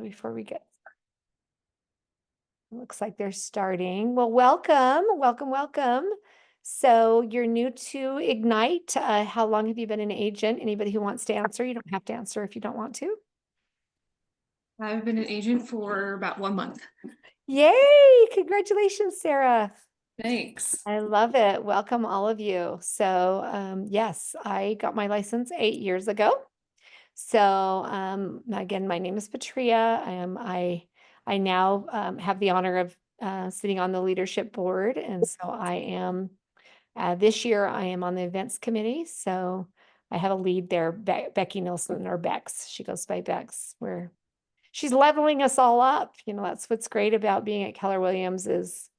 before we get, looks like they're starting. Well, welcome, welcome, welcome. So you're new to Ignite. How long have you been an agent? Anybody who wants to answer, you don't have to answer if you don't want to. I've been an agent for about 1 month. Yay! Congratulations, Sarah. Thanks. I love it. Welcome all of you. So yes, I got my license 8 years ago. So again, my name is Patrea. I now have the honor of sitting on the leadership board, and so I am this year I am on the events committee. So I have a lead there, Becky Nilsson, or Bex. She goes by Bex. Where she's leveling us all up. You know, that's what's great about being at Keller Williams is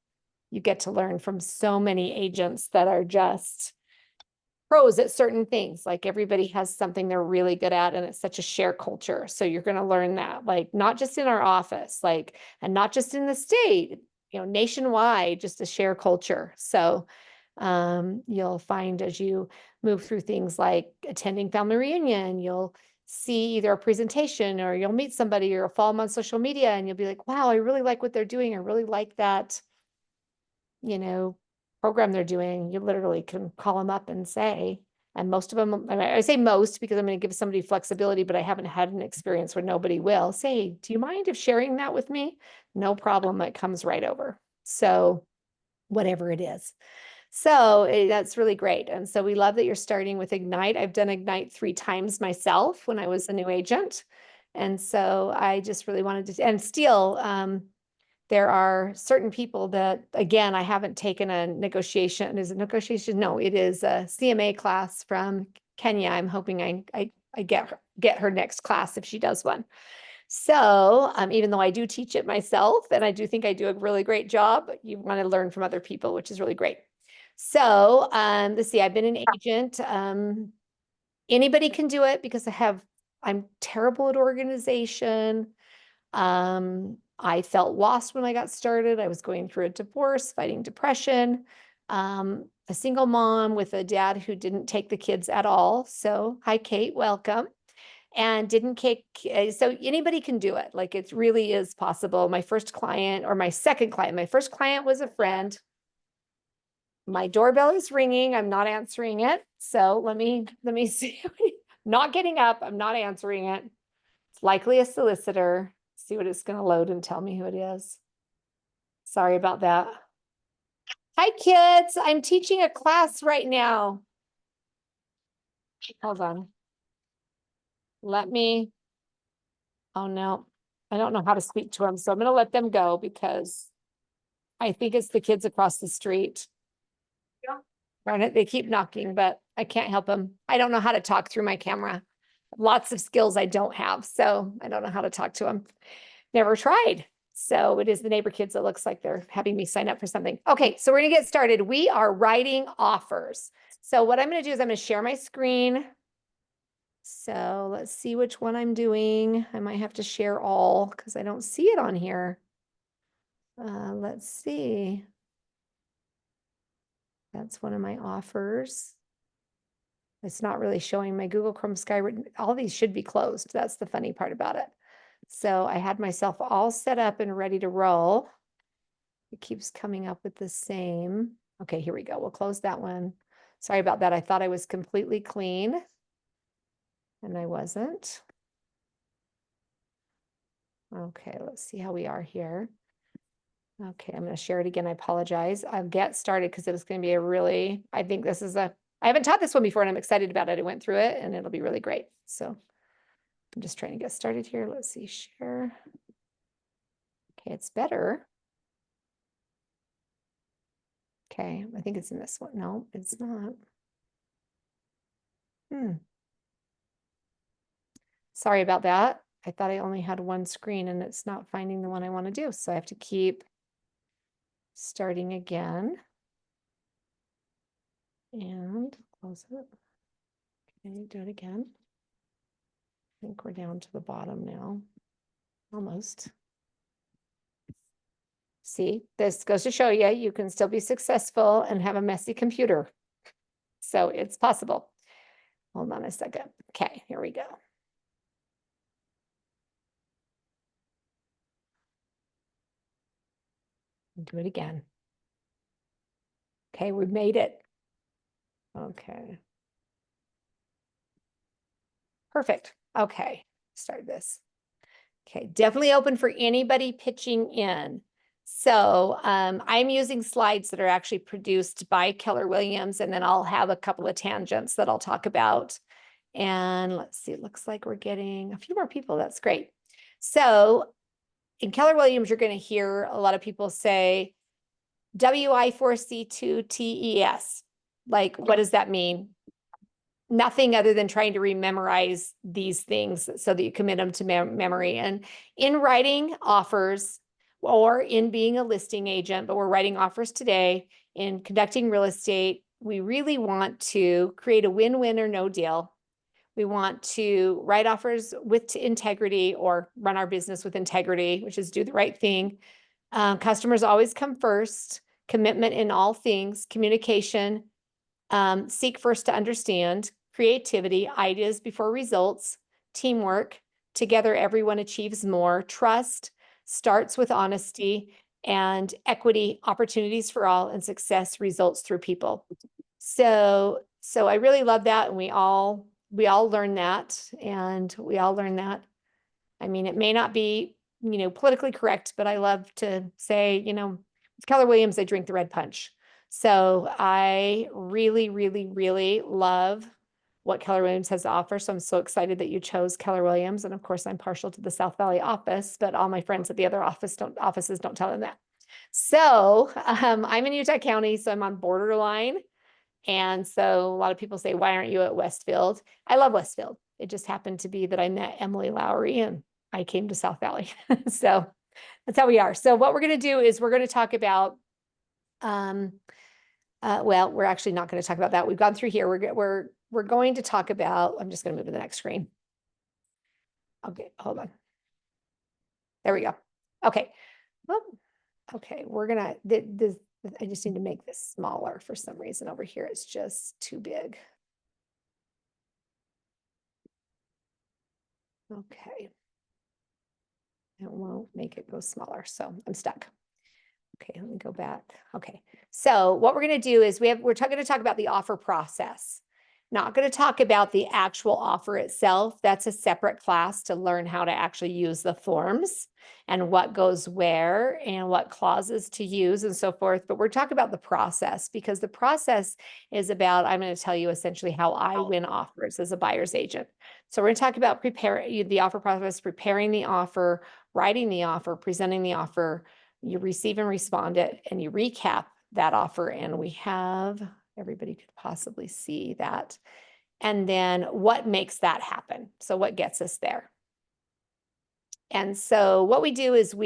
you get to learn from so many agents that are just pros at certain things. Like everybody has something they're really good at, and it's such a share culture. So you're going to learn that, like not just in our office, like, and not just in the state, you know, nationwide, just a share culture. So you'll find as you move through things like attending family reunion, you'll see either a presentation or you'll meet somebody or follow them on social media and you'll be like, wow, I really like what they're doing. I really like that, you know, program they're doing. You literally can call them up and say, and most of them, I say most because I'm going to give somebody flexibility, but I haven't had an experience where nobody will say, do you mind if sharing that with me? No problem. It comes right over. So whatever it is. So that's really great. And so we love that you're starting with Ignite. I've done Ignite 3 times myself when I was a new agent. And so I just really wanted to, and still, there are certain people that, again, I haven't taken a negotiation. Is it negotiation? No, it is a CMA class from Kenya. I'm hoping I get her next class if she does one. So even though I do teach it myself, and I do think I do a really great job, you want to learn from other people, which is really great. So let's see, I've been an agent. Anybody can do it because I'm terrible at organization. I felt lost when I got started. I was going through a divorce, fighting depression, a single mom with a dad who didn't take the kids at all. So hi, Kate, welcome. And didn't kick. So anybody can do it. Like it really is possible. My first client or my second client, my first client was a friend. My doorbell is ringing. I'm not answering it. So let me see. Not getting up. I'm not answering it. It's likely a solicitor. See what it's going to load and tell me who it is. Sorry about that. Hi, kids. I'm teaching a class right now. Hold on. Oh no, I don't know how to speak to them. So I'm going to let them go because I think it's the kids across the street. Yeah. Darn it, they keep knocking, but I can't help them. I don't know how to talk through my camera. Lots of skills I don't have, so I don't know how to talk to them. Never tried. So it is the neighbor kids. It looks like they're having me sign up for something. Okay, so we're gonna get started. We are writing offers. So what I'm gonna do is I'm gonna share my screen. So let's see which one I'm doing. I might have to share all because I don't see it on here. Let's see. That's one of my offers. It's not really showing my Google Chrome Skyward. All these should be closed. That's the funny part about it. So I had myself all set up and ready to roll. It keeps coming up with the same. Okay, here we go. We'll close that one. Sorry about that. I thought I was completely clean and I wasn't. Okay, let's see how we are here. Okay, I'm going to share it again. I apologize. I'll get started because it was going to be I think this is I haven't taught this one before and I'm excited about it. I went through it and it'll be really great. So I'm just trying to get started here. Let's see, share. Okay, it's better. Okay, I think it's in this one. No, it's not. Sorry about that. I thought I only had one screen and it's not finding the one I want to do. So I have to keep starting again. And close it. Okay, do it again. I think we're down to the bottom now. Almost. See, this goes to show you, you can still be successful and have a messy computer. So it's possible. Hold on a second. Okay, here we go. Do it again. Okay, we made it. Okay. Perfect. Okay, start this. Okay, definitely open for anybody pitching in. So I'm using slides that are actually produced by Keller Williams, and then I'll have a couple of tangents that I'll talk about. And let's see, it looks like we're getting a few more people. That's great. So in Keller Williams, you're going to hear a lot of people say WI4C2TES. Like, what does that mean? Nothing other than trying to rememorize these things so that you commit them to memory. And in writing offers or in being a listing agent, but we're writing offers today, in conducting real estate, we really want to create a win-win or no deal. We want to write offers with integrity or run our business with integrity, which is do the right thing. Customers always come first, commitment in all things, communication, seek first to understand, creativity, ideas before results, teamwork, together everyone achieves more, trust starts with honesty, and equity, opportunities for all, and success results through people. So I really love that, and we all learn that, and we all learn that. I mean, it may not be, politically correct, but I love to say, with Keller Williams, I drink the red punch. So I really, really, really love what Keller Williams has to offer. So I'm so excited that you chose Keller Williams. And of course, I'm partial to the South Valley office, but all my friends at the other offices don't tell them that. So I'm in Utah County, so I'm on borderline. And so a lot of people say, why aren't you at Westfield? I love Westfield. It just happened to be that I met Emily Lowry and I came to South Valley. So that's how we are. So what we're going to do is we're going to talk about, well, we're actually not going to talk about that. We've gone through here. We're going to talk about, I'm just going to move to the next screen. Okay, hold on. There we go. Okay. Oh, okay, we're gonna, this, I just need to make this smaller for some reason over here. It's just too big. Okay. It won't make it go smaller, so I'm stuck. Okay, let me go back. Okay, so what we're going to do is we're going to talk about the offer process. Not going to talk about the actual offer itself. That's a separate class to learn how to actually use the forms and what goes where and what clauses to use and so forth. But we're talking about the process, because the process is about, I'm going to tell you essentially how I win offers as a buyer's agent. So we're going to talk about preparing the offer process, preparing the offer, writing the offer, presenting the offer, you receive and respond it, and you recap that offer. And we have, everybody could possibly see that. And then what makes that happen? So what gets us there? And so what we do is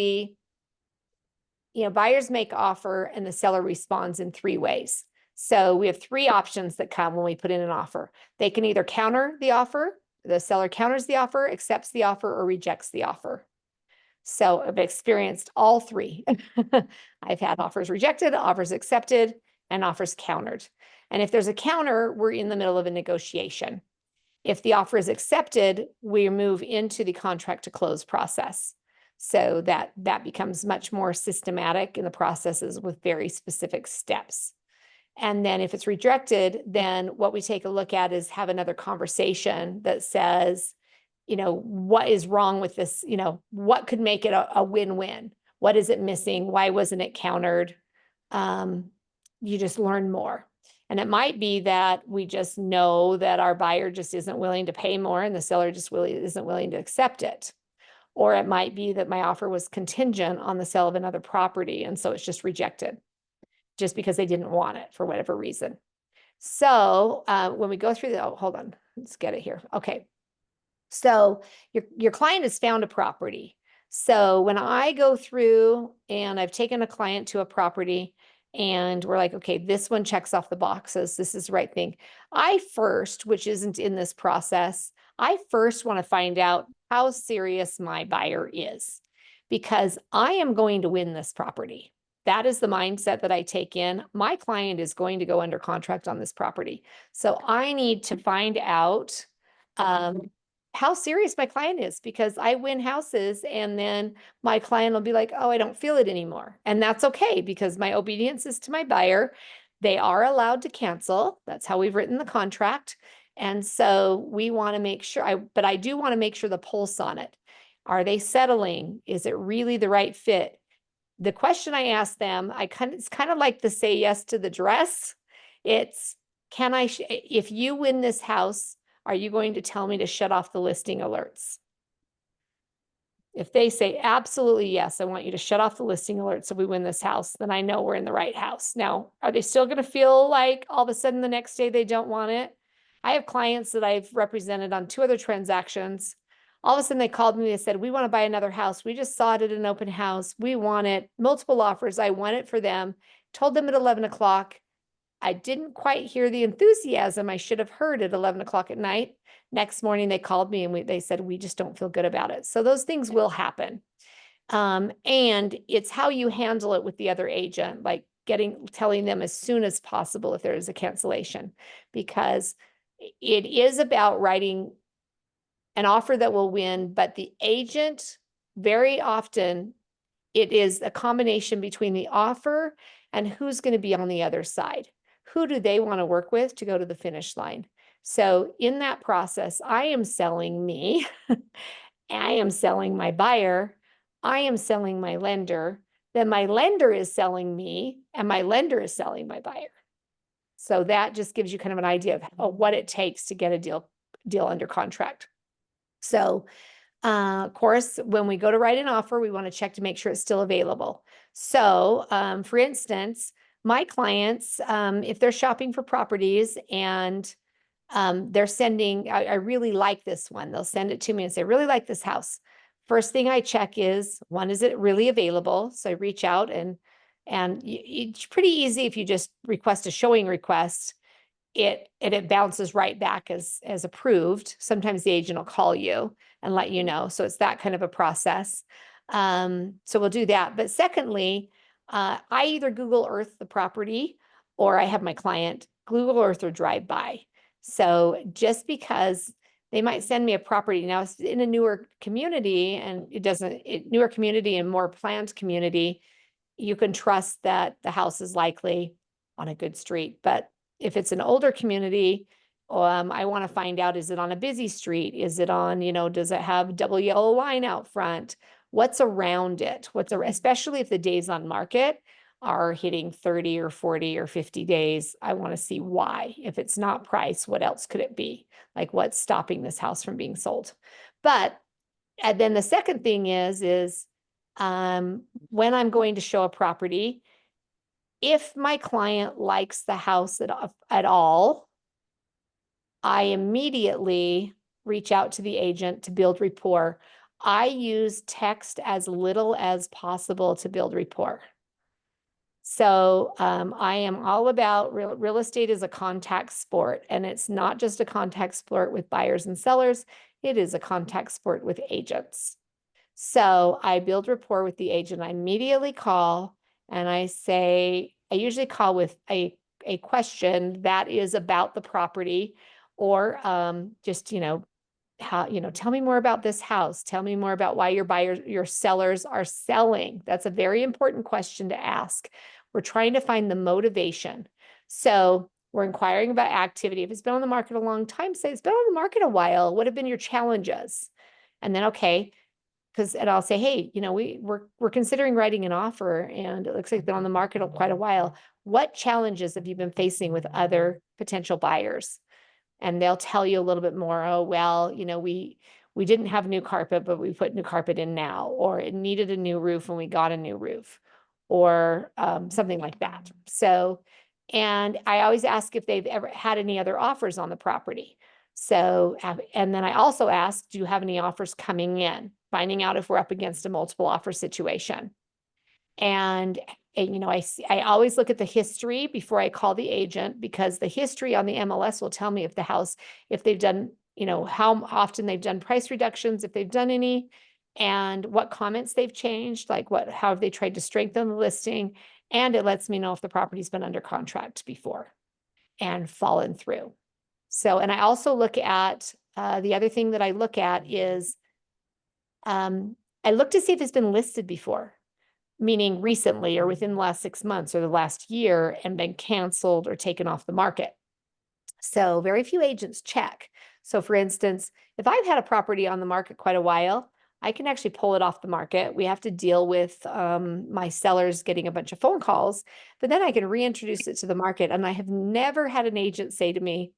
buyers make offer and the seller responds in 3 ways. So we have 3 options that come when we put in an offer. They can either counter the offer, the seller counters the offer, accepts the offer, or rejects the offer. So I've experienced all 3. I've had offers rejected, offers accepted, and offers countered. And if there's a counter, we're in the middle of a negotiation. If the offer is accepted, we move into the contract to close process. So that becomes much more systematic in the processes with very specific steps. And then if it's rejected, then what we take a look at is have another conversation that says, what is wrong with this? What could make it a win-win? What is it missing? Why wasn't it countered? You just learn more. And it might be that we just know that our buyer just isn't willing to pay more and the seller just really isn't willing to accept it. Or it might be that my offer was contingent on the sale of another property, and so it's just rejected just because they didn't want it for whatever reason. So when we go through the, oh, hold on, let's get it here. Okay. So your client has found a property. So when I go through and I've taken a client to a property and we're like, okay, this one checks off the boxes, this is the right thing. I first, which isn't in this process, I first want to find out how serious my buyer is, because I am going to win this property. That is the mindset that I take in. My client is going to go under contract on this property. So I need to find out, how serious my client is, because I win houses and then my client will be like, oh, I don't feel it anymore. And that's okay, because my obedience is to my buyer. They are allowed to cancel. That's how we've written the contract. And so we want to make sure, but I do want to make sure the pulse on it. Are they settling? Is it really the right fit? The question I ask them, it's kind of like the say yes to the dress. It's, if you win this house, are you going to tell me to shut off the listing alerts? If they say absolutely yes, I want you to shut off the listing alerts so we win this house, then I know we're in the right house. Now, are they still going to feel like all of a sudden the next day they don't want it? I have clients that I've represented on 2 other transactions. All of a sudden they called me, they said, we want to buy another house. We just saw it at an open house. We want it, multiple offers. I want it for them. Told them at 11 o'clock. I didn't quite hear the enthusiasm I should have heard at 11 o'clock at night. Next morning, they called me and they said, we just don't feel good about it. So those things will happen. And it's how you handle it with the other agent, like telling them as soon as possible if there is a cancellation, because it is about writing an offer that will win, but the agent, very often, it is a combination between the offer and who's going to be on the other side. Who do they want to work with to go to the finish line? So in that process, I am selling me, I am selling my buyer, I am selling my lender, then my lender is selling me, and my lender is selling my buyer. So that just gives you kind of an idea of what it takes to get a deal under contract. So of course, when we go to write an offer, we want to check to make sure it's still available. So, for instance, my clients, if they're shopping for properties and they're sending, I really like this one, they'll send it to me and say, really like this house. First thing I check is, one, is it really available? So I reach out and it's pretty easy if you just request a showing request. It bounces right back as approved. Sometimes the agent will call you and let you know. So it's that kind of a process. So we'll do that. But secondly, I either Google Earth the property, or I have my client Google Earth or drive by. So just because they might send me a property now, it's in a newer community, and newer community and more planned community, you can trust that the house is likely on a good street. But if it's an older community, I want to find out, is it on a busy street? Is it on, does it have double yellow line out front? What's around it? Especially if the days on market are hitting 30 or 40 or 50 days, I want to see why. If it's not price, what else could it be? Like, what's stopping this house from being sold? But and then the second thing is when I'm going to show a property, if my client likes the house at all, I immediately reach out to the agent to build rapport. I use text as little as possible to build rapport. So I am all about real estate is a contact sport, and it's not just a contact sport with buyers and sellers. It is a contact sport with agents. So I build rapport with the agent. I immediately call and I usually call with a question that is about the property, or just, tell me more about this house. Tell me more about why your sellers are selling. That's a very important question to ask. We're trying to find the motivation. So we're inquiring about activity. If it's been on the market a long time, say it's been on the market a while. What have been your challenges? And then, okay, and I'll say, hey, we're considering writing an offer, and it looks like it's been on the market quite a while. What challenges have you been facing with other potential buyers? And they'll tell you a little bit more. Oh, well, we didn't have new carpet, but we put new carpet in now, or it needed a new roof and we got a new roof, or something like that. So, and I always ask if they've ever had any other offers on the property. So, and then I also ask, do you have any offers coming in? Finding out if we're up against a multiple offer situation. And I always look at the history before I call the agent, because the history on the MLS will tell me if they've done, how often they've done price reductions, if they've done any, and what comments they've changed, like how have they tried to strengthen the listing. And it lets me know if the property's been under contract before and fallen through. So, and I also look at The other thing that I look at is I look to see if it's been listed before, meaning recently or within the last 6 months or the last year and been canceled or taken off the market. So very few agents check. So for instance, if I've had a property on the market quite a while, I can actually pull it off the market. We have to deal with my sellers getting a bunch of phone calls, but then I can reintroduce it to the market. And I have never had an agent say to me,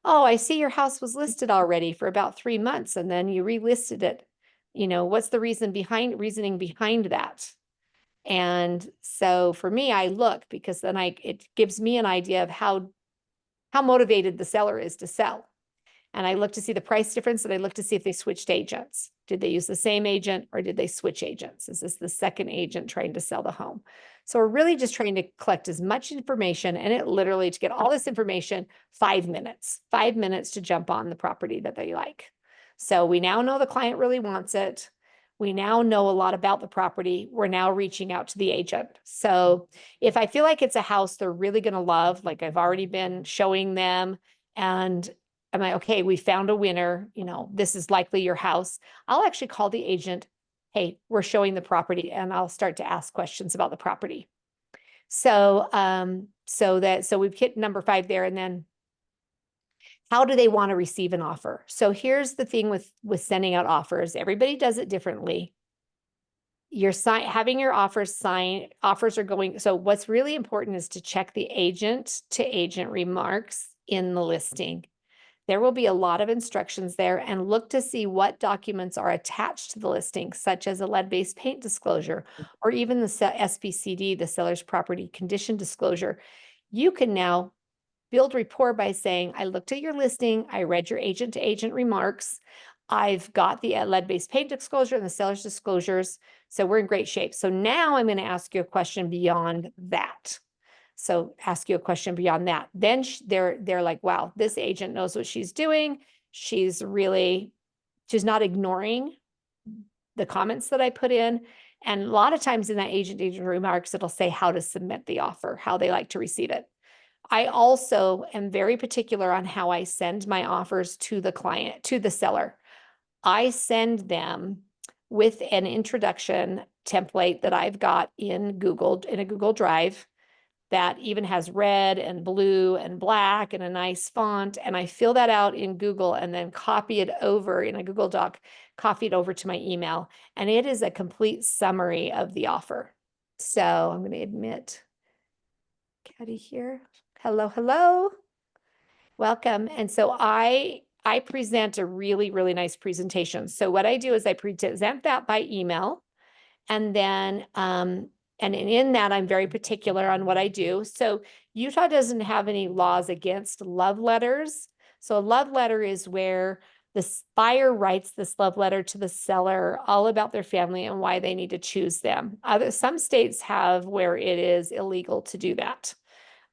"Oh, I see your house was listed already for about 3 months and then you relisted it. What's the reasoning behind that?" And so for me, I look because then it gives me an idea of how motivated the seller is to sell. And I look to see the price difference and I look to see if they switched agents. Did they use the same agent or did they switch agents? Is this the second agent trying to sell the home? So we're really just trying to collect as much information, and it literally, to get all this information, 5 minutes to jump on the property that they like. So we now know the client really wants it. We now know a lot about the property. We're now reaching out to the agent. So if I feel like it's a house they're really going to love, like I've already been showing them, and I'm like, okay, we found a winner, this is likely your house, I'll actually call the agent, "Hey, we're showing the property," and I'll start to ask questions about the property. So we've hit number 5 there. And then how do they want to receive an offer? So here's the thing with sending out offers. Everybody does it differently. Having your offers are going. So what's really important is to check the agent to agent remarks in the listing. There will be a lot of instructions there, and look to see what documents are attached to the listing, such as a lead-based paint disclosure, or even the SPCD, the seller's property condition disclosure. You can now build rapport by saying, "I looked at your listing, I read your agent to agent remarks, I've got the lead-based paint disclosure and the seller's disclosures, so we're in great shape. So now I'm going to ask you a question beyond that." So ask you a question beyond that. Then they're like, "Wow, this agent knows what she's doing. She's not ignoring the comments that I put in." And a lot of times in that agent remarks, it'll say how to submit the offer, how they like to receive it. I also am very particular on how I send my offers to the client, to the seller. I send them with an introduction template that I've got in a Google Drive, that even has red and blue and black and a nice font. And I fill that out in Google and then copy it over in a Google Doc, copy it over to my email. And it is a complete summary of the offer. So I'm going to admit Caddy here. Hello, hello. Welcome. And so I present a really, really nice presentation. So what I do is I present that by email. And then, and in that, I'm very particular on what I do. So Utah doesn't have any laws against love letters. So a love letter is where the buyer writes this love letter to the seller all about their family and why they need to choose them. Some states have where it is illegal to do that.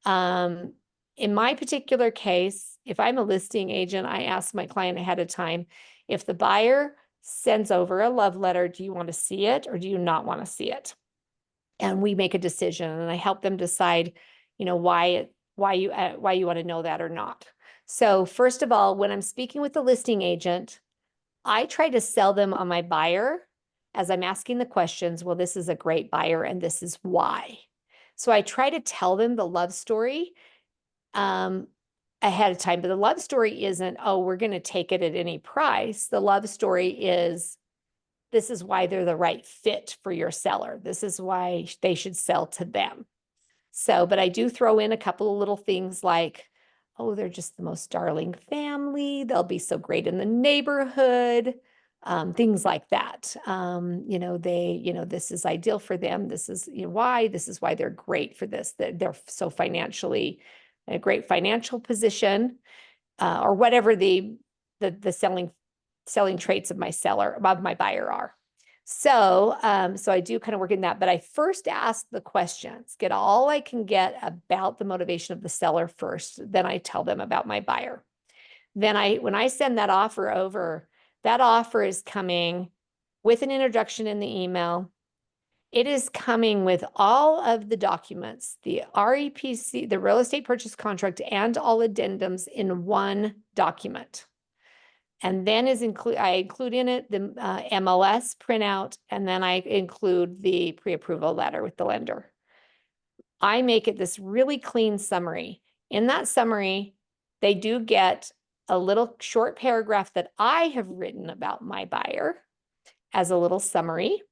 In my particular case, if I'm a listing agent, I ask my client ahead of time, if the buyer sends over a love letter, do you want to see it or do you not want to see it? And we make a decision, and I help them decide, why you want to know that or not. So first of all, when I'm speaking with the listing agent, I try to sell them on my buyer as I'm asking the questions. Well, this is a great buyer and this is why. So I try to tell them the love story ahead of time. But the love story isn't, "Oh, we're going to take it at any price." The love story is, this is why they're the right fit for your seller. This is why they should sell to them. So, but I do throw in a couple of little things like, "Oh, they're just the most darling family. They'll be so great in the neighborhood." Things like that. This is ideal for them. This is why. This is why they're great for this. That they're so financially a great financial position, or whatever the selling traits of my buyer are. So I do kind of work in that, but I first ask the questions, get all I can get about the motivation of the seller first. Then I tell them about my buyer. Then when I send that offer over, that offer is coming with an introduction in the email. It is coming with all of the documents, the REPC, the real estate purchase contract, and all addendums in one document. And then I include in it the MLS printout, and then I include the pre-approval letter with the lender. I make it this really clean summary. In that summary, they do get a little short paragraph that I have written about my buyer as a little summary,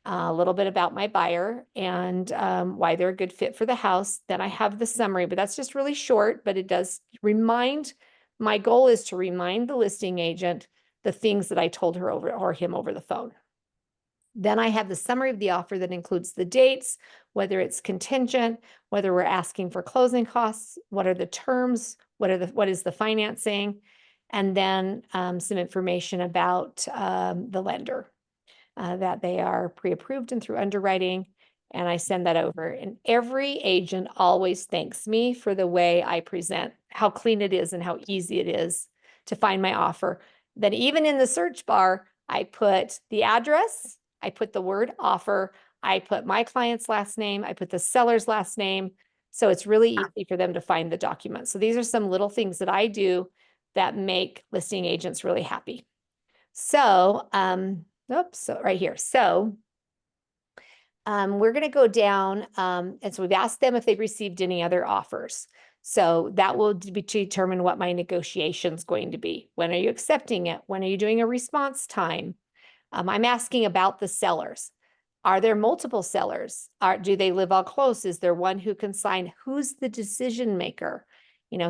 a little bit about my buyer and why they're a good fit for the house. Then I have the summary, but that's just really short, but it does remind, my goal is to remind the listing agent the things that I told her over or him over the phone. Then I have the summary of the offer that includes the dates, whether it's contingent, whether we're asking for closing costs, what are the terms, what is the financing, and then some information about the lender, that they are pre-approved and through underwriting. And I send that over. And every agent always thanks me for the way I present, how clean it is and how easy it is to find my offer. Then even in the search bar, I put the address, I put the word offer, I put my client's last name, I put the seller's last name. So it's really easy for them to find the document. So these are some little things that I do that make listing agents really happy. So, oops, so right here. So we're going to go down, and so we've asked them if they've received any other offers. So that will determine what my negotiation is going to be. When are you accepting it? When are you doing a response time? I'm asking about the sellers. Are there multiple sellers? Do they live all close? Is there one who can sign? Who's the decision maker?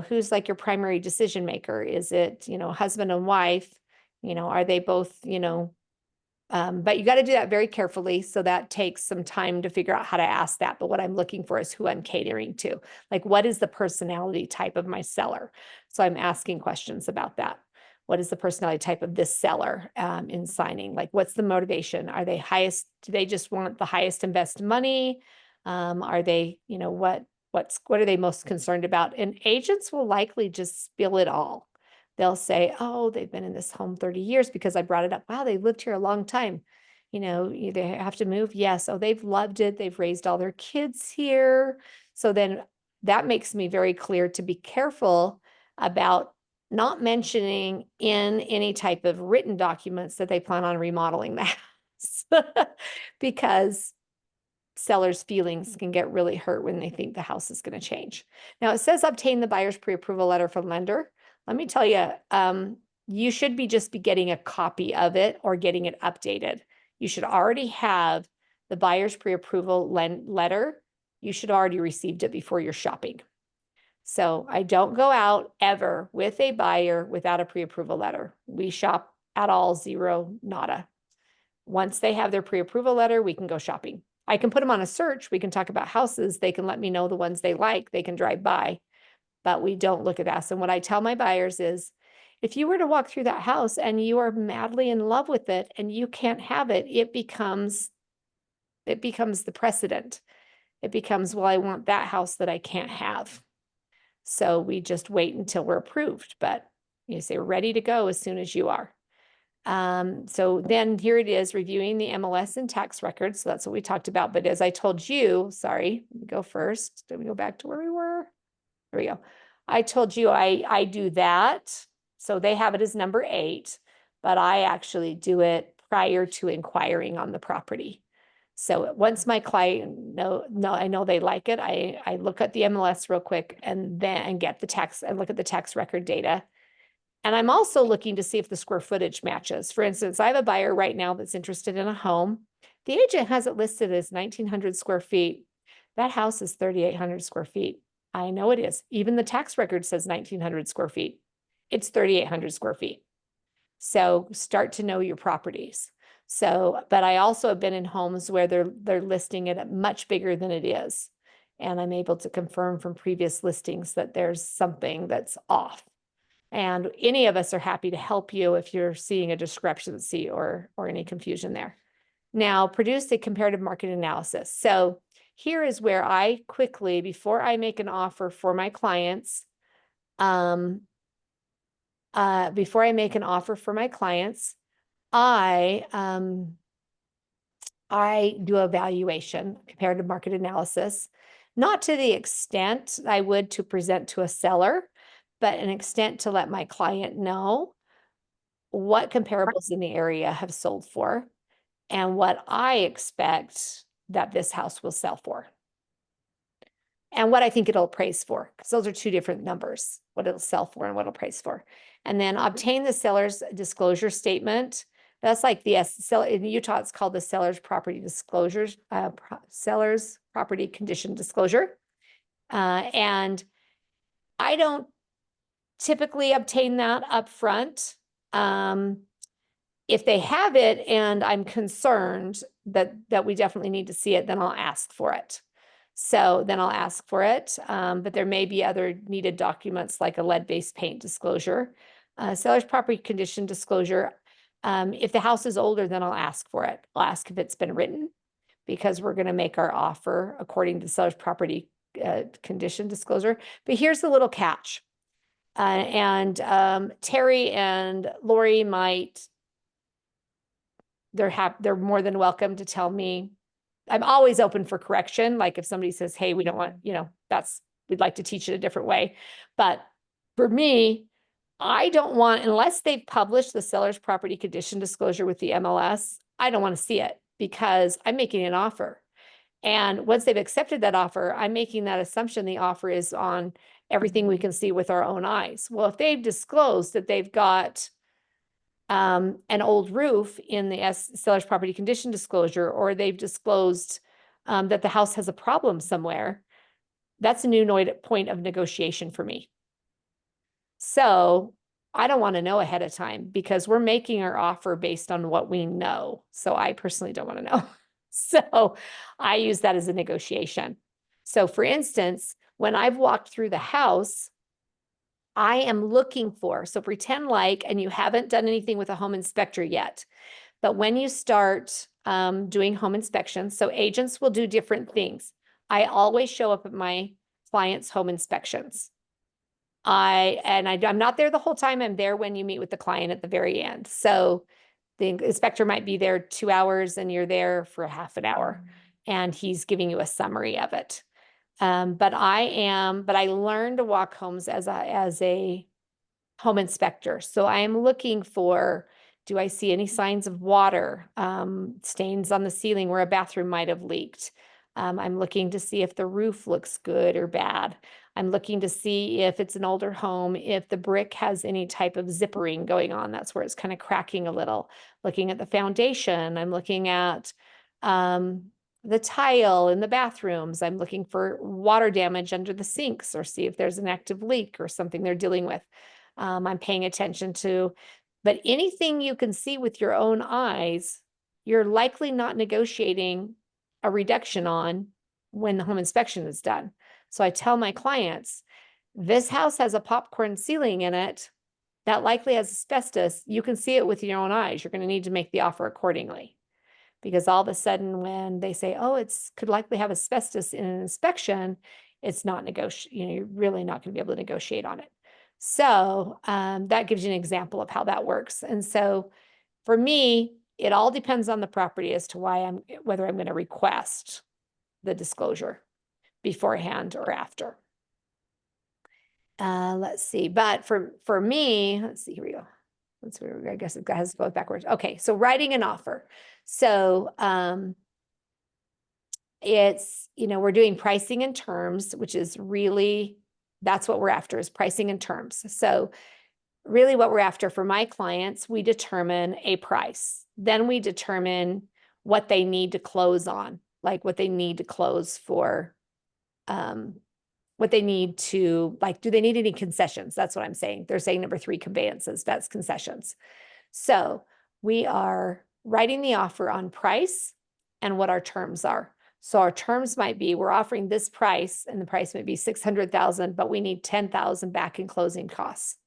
Who's like your primary decision maker? Is it, husband and wife? Are they both, but you got to do that very carefully. So that takes some time to figure out how to ask that. But what I'm looking for is who I'm catering to. Like, what is the personality type of my seller? So I'm asking questions about that. What is the personality type of this seller in signing? Like, what's the motivation? Are they highest? Do they just want the highest and best money? Are they, what are they most concerned about? And agents will likely just spill it all. They'll say, oh, they've been in this home 30 years because I brought it up. Wow, they lived here a long time. They have to move. Yes. Oh, they've loved it. They've raised all their kids here. So then that makes me very clear to be careful about not mentioning in any type of written documents that they plan on remodeling the house because sellers' feelings can get really hurt when they think the house is going to change. Now it says obtain the buyer's pre-approval letter from lender. Let me tell you, you should just be getting a copy of it or getting it updated. You should already have the buyer's pre-approval letter. You should already received it before you're shopping. So I don't go out ever with a buyer without a pre-approval letter. We shop at all, zero, nada. Once they have their pre-approval letter, we can go shopping. I can put them on a search. We can talk about houses. They can let me know the ones they like. They can drive by, but we don't look at that. And what I tell my buyers is, if you were to walk through that house and you are madly in love with it and you can't have it, it becomes the precedent. It becomes, well, I want that house that I can't have. So we just wait until we're approved, but you say we're ready to go as soon as you are. So then here it is, reviewing the MLS and tax records. So that's what we talked about. But as I told you, sorry, let me go first. Did we go back to where we were? There we go. I told you I do that. So they have it as number 8, but I actually do it prior to inquiring on the property. So once my client I know they like it, I look at the MLS real quick and then get the tax and look at the tax record data. And I'm also looking to see if the square footage matches. For instance, I have a buyer right now that's interested in a home. The agent has it listed as 1,900 square feet. That house is 3,800 square feet. I know it is. Even the tax record says 1,900 square feet. It's 3,800 square feet. So start to know your properties. So, but I also have been in homes where they're listing it at much bigger than it is. And I'm able to confirm from previous listings that there's something that's off. And any of us are happy to help you if you're seeing a discrepancy or any confusion there. Now, produce a comparative market analysis. So here is where I quickly, before I make an offer for my clients, before I make an offer for my clients, I do a valuation, comparative market analysis, not to the extent I would to present to a seller, but an extent to let my client know what comparables in the area have sold for and what I expect that this house will sell for and what I think it'll appraise for, because those are two different numbers, what it'll sell for and what it'll appraise for. And then obtain the seller's disclosure statement. That's like the seller in Utah, it's called the seller's property disclosures, seller's property condition disclosure. And I don't typically obtain that up front. If they have it and I'm concerned that we definitely need to see it, then I'll ask for it. So then I'll ask for it, but there may be other needed documents like a lead-based paint disclosure, seller's property condition disclosure. If the house is older, then I'll ask for it. I'll ask if it's been written because we're going to make our offer according to the seller's property condition disclosure. But here's the little catch. Terry and Lori might, they're more than welcome to tell me. I'm always open for correction. Like if somebody says, hey, we don't want, we'd like to teach it a different way. But for me, I don't want, unless they've published the seller's property condition disclosure with the MLS, I don't want to see it because I'm making an offer. And once they've accepted that offer, I'm making that assumption the offer is on everything we can see with our own eyes. Well, if they've disclosed that they've got an old roof in the seller's property condition disclosure, or they've disclosed that the house has a problem somewhere, that's a new point of negotiation for me. So I don't want to know ahead of time because we're making our offer based on what we know. So I personally don't want to know. So I use that as a negotiation. So for instance, when I've walked through the house, I am looking for, so pretend like, and you haven't done anything with a home inspector yet, but when you start doing home inspections, so agents will do different things. I always show up at my clients' home inspections. I'm not there the whole time. I'm there when you meet with the client at the very end. So the inspector might be there 2 hours and you're there for half an hour and he's giving you a summary of it. But I learned to walk homes as a home inspector. So I am looking for, do I see any signs of water, stains on the ceiling where a bathroom might have leaked? I'm looking to see if the roof looks good or bad. I'm looking to see if it's an older home, if the brick has any type of zippering going on. That's where it's kind of cracking a little. Looking at the foundation, I'm looking at the tile in the bathrooms. I'm looking for water damage under the sinks or see if there's an active leak or something they're dealing with. I'm paying attention to, but anything you can see with your own eyes, you're likely not negotiating a reduction on when the home inspection is done. So I tell my clients, this house has a popcorn ceiling in it that likely has asbestos. You can see it with your own eyes. You're going to need to make the offer accordingly. Because all of a sudden when they say, oh, it's could likely have asbestos in an inspection, it's not you're really not going to be able to negotiate on it. So that gives you an example of how that works. And so for me, it all depends on the property as to whether I'm going to request the disclosure beforehand or after. Let's see. But for me, let's see, here we go. I guess it has to go backwards. Okay, so writing an offer. So it's, we're doing pricing and terms, which is really, that's what we're after is pricing and terms. So really what we're after for my clients, we determine a price. Then we determine what they need to close on, like what they need to close for, what they need to, like, do they need any concessions? That's what I'm saying. They're saying number 3, conveyances, that's concessions. So we are writing the offer on price and what our terms are. So our terms might be, we're offering this price and the price might be 600,000, but we need 10,000 back in closing costs.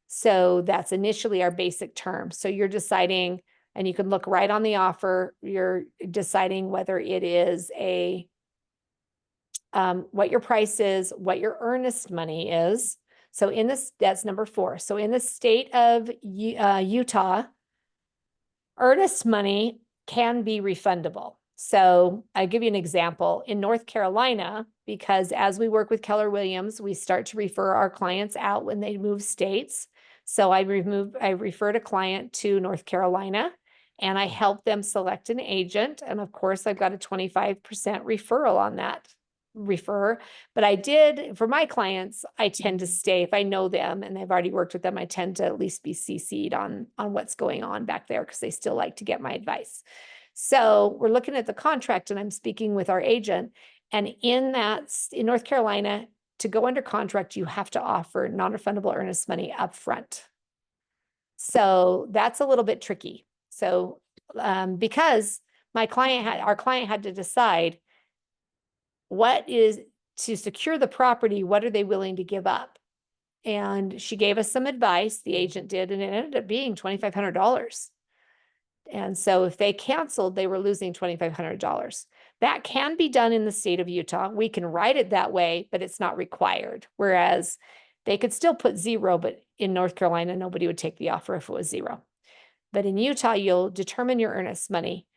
So that's initially our basic term. So you're deciding, and you can look right on the offer, you're deciding whether it is what your price is, what your earnest money is. So that's number 4. So in the state of Utah, earnest money can be refundable. So I'll give you an example. In North Carolina, because as we work with Keller Williams, we start to refer our clients out when they move states. So I referred a client to North Carolina and I helped them select an agent. And of course, I've got a 25% referral on that refer. But I did, for my clients, I tend to stay, if I know them and they've already worked with them, I tend to at least be CC'd on what's going on back there because they still like to get my advice. So we're looking at the contract and I'm speaking with our agent. And in North Carolina, to go under contract, you have to offer non-refundable earnest money upfront. So that's a little bit tricky. So because our client had to decide what is to secure the property, what are they willing to give up? And she gave us some advice, the agent did, and it ended up being $2,500. And so if they canceled, they were losing $2,500. That can be done in the state of Utah. We can write it that way, but it's not required. Whereas they could still put zero, but in North Carolina, nobody would take the offer if it was zero. But in Utah, you'll determine your earnest money.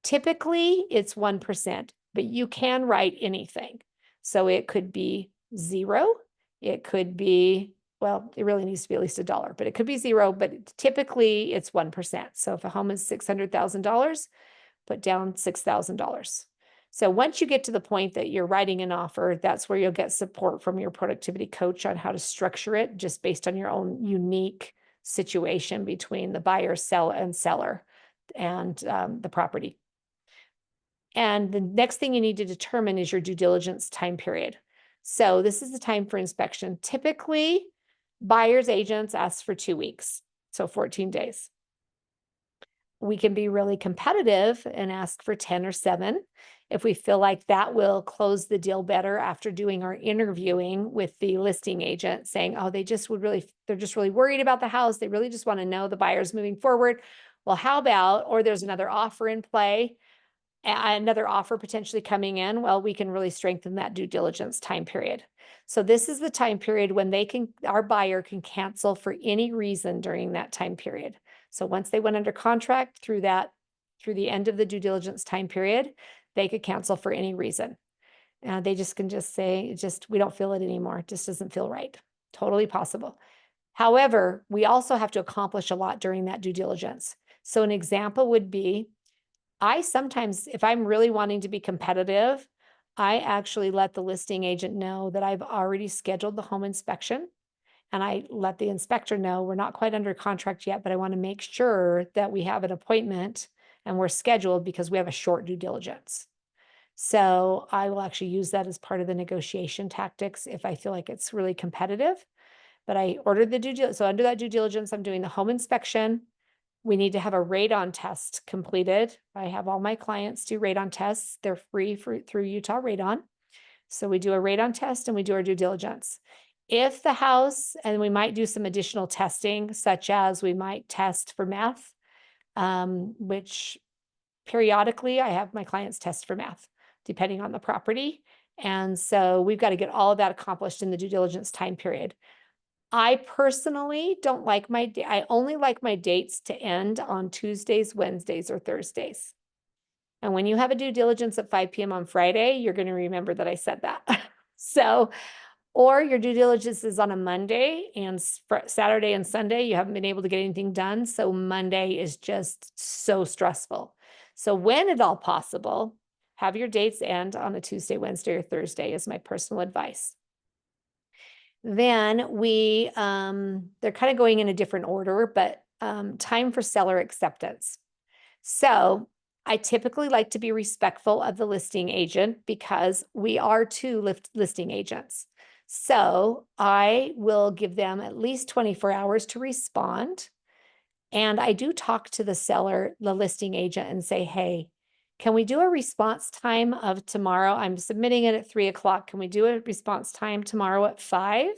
Typically, it's 1%, but you can write anything. So it could be zero. It could be, well, it really needs to be at least $1, but it could be zero, but typically it's 1%. So if a home is $600,000, put down $6,000. So once you get to the point that you're writing an offer, that's where you'll get support from your productivity coach on how to structure it just based on your own unique situation between the buyer, seller and the property. And the next thing you need to determine is your due diligence time period. So this is the time for inspection. Typically, buyer's agents ask for 2 weeks, so 14 days. We can be really competitive and ask for 10 or 7 if we feel like that will close the deal better after doing our interviewing with the listing agent, saying, oh, they're just really worried about the house. They really just want to know the buyer's moving forward. Well, how about, or there's another offer in play, another offer potentially coming in, well, we can really strengthen that due diligence time period. So this is the time period when our buyer can cancel for any reason during that time period. So once they went under contract through the end of the due diligence time period, they could cancel for any reason. They can just say, we don't feel it anymore. It just doesn't feel right. Totally possible. However, we also have to accomplish a lot during that due diligence. So an example would be, I sometimes, if I'm really wanting to be competitive, I actually let the listing agent know that I've already scheduled the home inspection. And I let the inspector know we're not quite under contract yet, but I want to make sure that we have an appointment and we're scheduled because we have a short due diligence. So I will actually use that as part of the negotiation tactics if I feel like it's really competitive. But I ordered the due diligence. So under that due diligence, I'm doing the home inspection. We need to have a radon test completed. I have all my clients do radon tests. They're free through Utah Radon. So we do a radon test and we do our due diligence. If the house, and we might do some additional testing, such as we might test for meth, which periodically I have my clients test for meth, depending on the property. And so we've got to get all of that accomplished in the due diligence time period. I personally don't like I only like my dates to end on Tuesdays, Wednesdays, or Thursdays. And when you have a due diligence at 5 p.m. on Friday, you're going to remember that I said that. So, or your due diligence is on a Monday and Saturday and Sunday, you haven't been able to get anything done. So Monday is just so stressful. So when at all possible, have your dates end on a Tuesday, Wednesday, or Thursday is my personal advice. Then they're kind of going in a different order, but time for seller acceptance. So I typically like to be respectful of the listing agent because we are two listing agents. So I will give them at least 24 hours to respond. And I do talk to the seller, the listing agent, and say, hey, can we do a response time of tomorrow? I'm submitting it at 3 o'clock. Can we do a response time tomorrow at 5?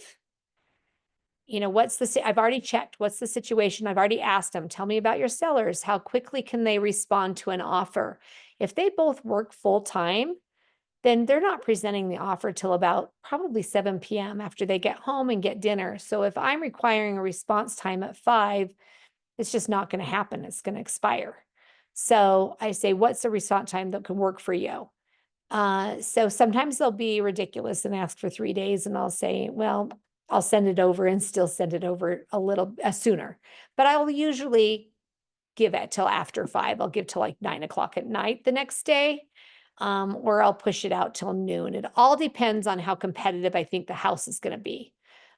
You know, I've already checked. What's the situation? I've already asked them, tell me about your sellers. How quickly can they respond to an offer? If they both work full time, then they're not presenting the offer till about probably 7 p.m. after they get home and get dinner. So if I'm requiring a response time at 5, it's just not going to happen. It's going to expire. So I say, what's the response time that can work for you? So sometimes they'll be ridiculous and ask for 3 days, and I'll say, well, I'll send it over and still send it over a little sooner. But I'll usually give it till after 5. I'll give till like 9 o'clock at night the next day. Or I'll push it out till noon. It all depends on how competitive I think the house is going to be.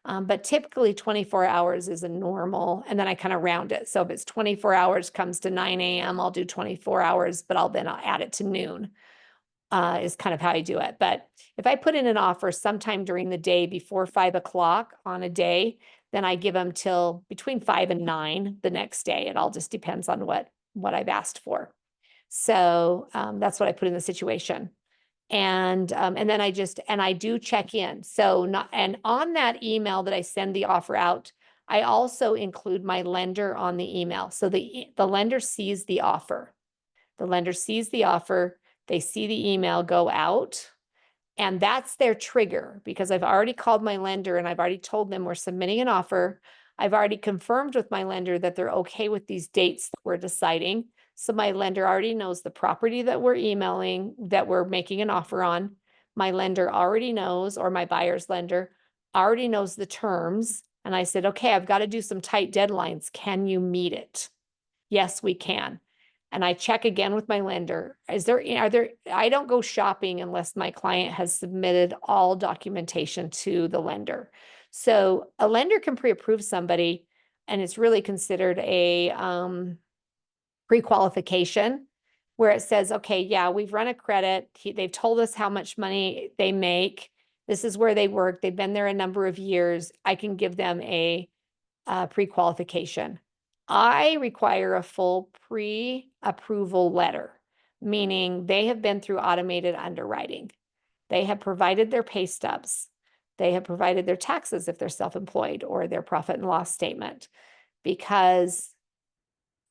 But typically 24 hours is a normal, and then I kind of round it. So if it's 24 hours comes to 9 a.m., I'll do 24 hours, but I'll add it to noon, is kind of how I do it. But if I put in an offer sometime during the day before 5 o'clock on a day, then I give them till between 5 and 9 the next day. It all just depends on what I've asked for. So that's what I put in the situation. And then I do check in. So and on that email that I send the offer out, I also include my lender on the email. So the lender sees the offer. The lender sees the offer, they see the email go out, and that's their trigger because I've already called my lender and I've already told them we're submitting an offer. I've already confirmed with my lender that they're okay with these dates that we're deciding. So my lender already knows the property that we're emailing, that we're making an offer on. My lender already knows, or my buyer's lender already knows the terms. And I said, okay, I've got to do some tight deadlines. Can you meet it? Yes, we can. And I check again with my lender. I don't go shopping unless my client has submitted all documentation to the lender. So a lender can pre-approve somebody, and it's really considered a pre-qualification where it says, okay, yeah, we've run a credit. They've told us how much money they make. This is where they work. They've been there a number of years. I can give them a pre-qualification. I require a full pre-approval letter, meaning they have been through automated underwriting. They have provided their pay stubs. They have provided their taxes if they're self-employed, or their profit and loss statement, because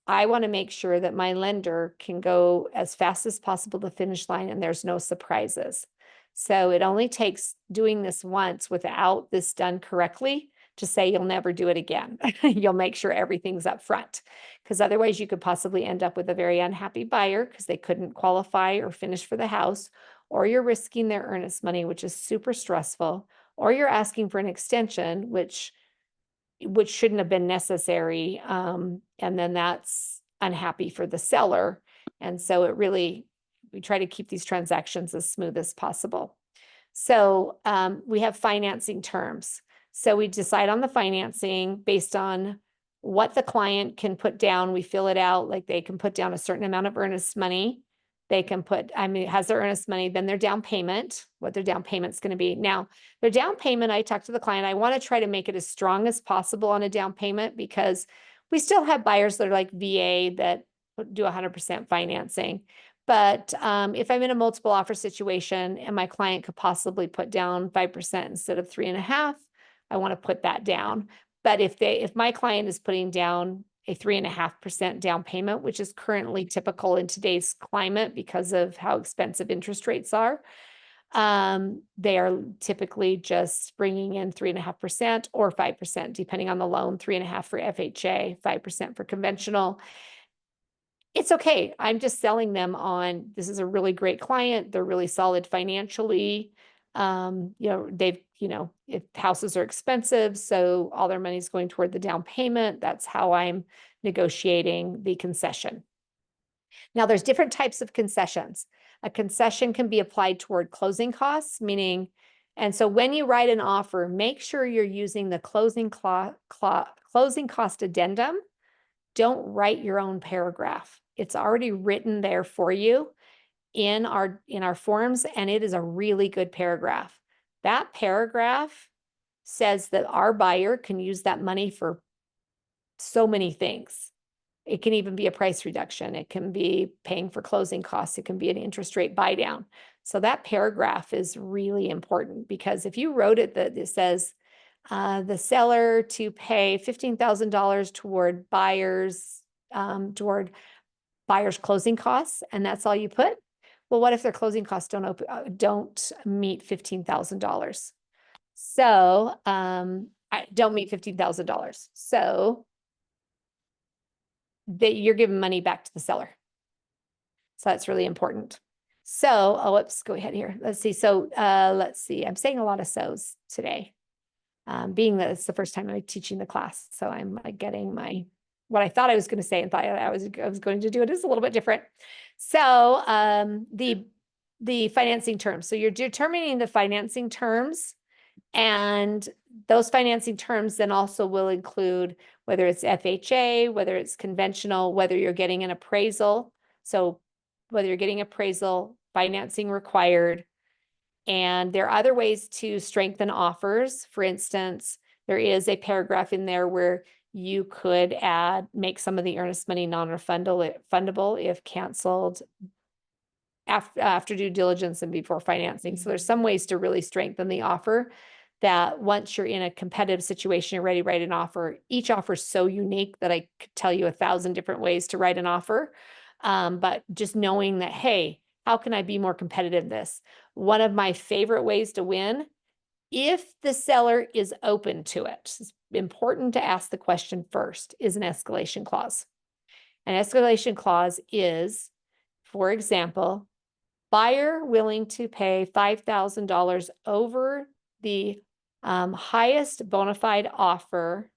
I want to make sure that my lender can go as fast as possible to the finish line and there's no surprises. So it only takes doing this once without this done correctly to say you'll never do it again. You'll make sure everything's up front, because otherwise you could possibly end up with a very unhappy buyer because they couldn't qualify or finish for the house, or you're risking their earnest money, which is super stressful, or you're asking for an extension, which shouldn't have been necessary. And then that's unhappy for the seller. And so we try to keep these transactions as smooth as possible. So we have financing terms. So we decide on the financing based on what the client can put down. We fill it out, like they can put down a certain amount of earnest money. They can put, it has their earnest money, then their down payment, what their down payment's going to be. Now, their down payment, I talked to the client, I want to try to make it as strong as possible on a down payment, because we still have buyers that are like VA that do 100% financing. But if I'm in a multiple offer situation and my client could possibly put down 5% instead of 3.5%, I want to put that down. But if my client is putting down a 3.5% down payment, which is currently typical in today's climate because of how expensive interest rates are, they are typically just bringing in 3.5% or 5%, depending on the loan. 3.5% for FHA, 5% for conventional. It's okay. I'm just selling them on, this is a really great client. They're really solid financially. If houses are expensive, so all their money is going toward the down payment. That's how I'm negotiating the concession. Now, there's different types of concessions. A concession can be applied toward closing costs, meaning, and so when you write an offer, make sure you're using the closing cost addendum. Don't write your own paragraph. It's already written there for you in our forms, and it is a really good paragraph. That paragraph says that our buyer can use that money for so many things. It can even be a price reduction. It can be paying for closing costs. It can be an interest rate buy down. So that paragraph is really important, because if you wrote it that it says the seller to pay $15,000 toward buyers closing costs, and that's all you put. Well, what if their closing costs don't meet $15,000? So I don't meet $15,000. So that you're giving money back to the seller. So that's really important. So, let's go ahead here. Let's see. So, let's see. I'm saying a lot of so's today. being that it's the first time I'm teaching the class. So I'm like getting what I thought I was going to say and thought I was going to do it is a little bit different. So the financing terms. So you're determining the financing terms, and those financing terms then also will include whether it's FHA, whether it's conventional, whether you're getting an appraisal. So whether you're getting appraisal, financing required. And there are other ways to strengthen offers. For instance, there is a paragraph in there where you could make some of the earnest money non-refundable if canceled after due diligence and before financing. So there's some ways to really strengthen the offer that once you're in a competitive situation, you're ready to write an offer. Each offer is so unique that I could tell you 1,000 different ways to write an offer. But just knowing that, hey, how can I be more competitive in this? One of my favorite ways to win, if the seller is open to it, it's important to ask the question first, is an escalation clause. An escalation clause is, for example, buyer willing to pay $5,000 over the highest bona fide offer,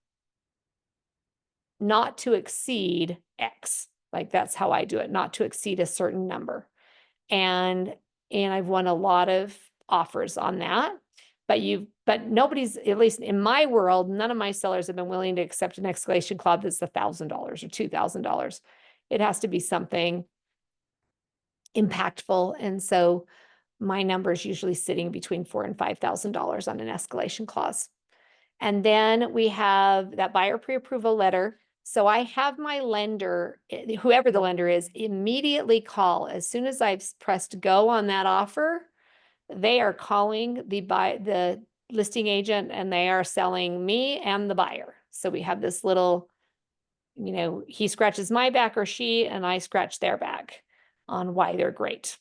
not to exceed X. Like that's how I do it, not to exceed a certain number. And I've won a lot of offers on that. But nobody's, at least in my world, none of my sellers have been willing to accept an escalation clause that's $1,000 or $2,000. It has to be something impactful. And so my number is usually sitting between $4,000 and $5,000 on an escalation clause. And then we have that buyer pre-approval letter. So I have my lender, whoever the lender is, immediately call. As soon as I've pressed go on that offer, they are calling the listing agent and they are selling me and the buyer. So we have this little, he scratches my back or she, and I scratch their back on why they're great.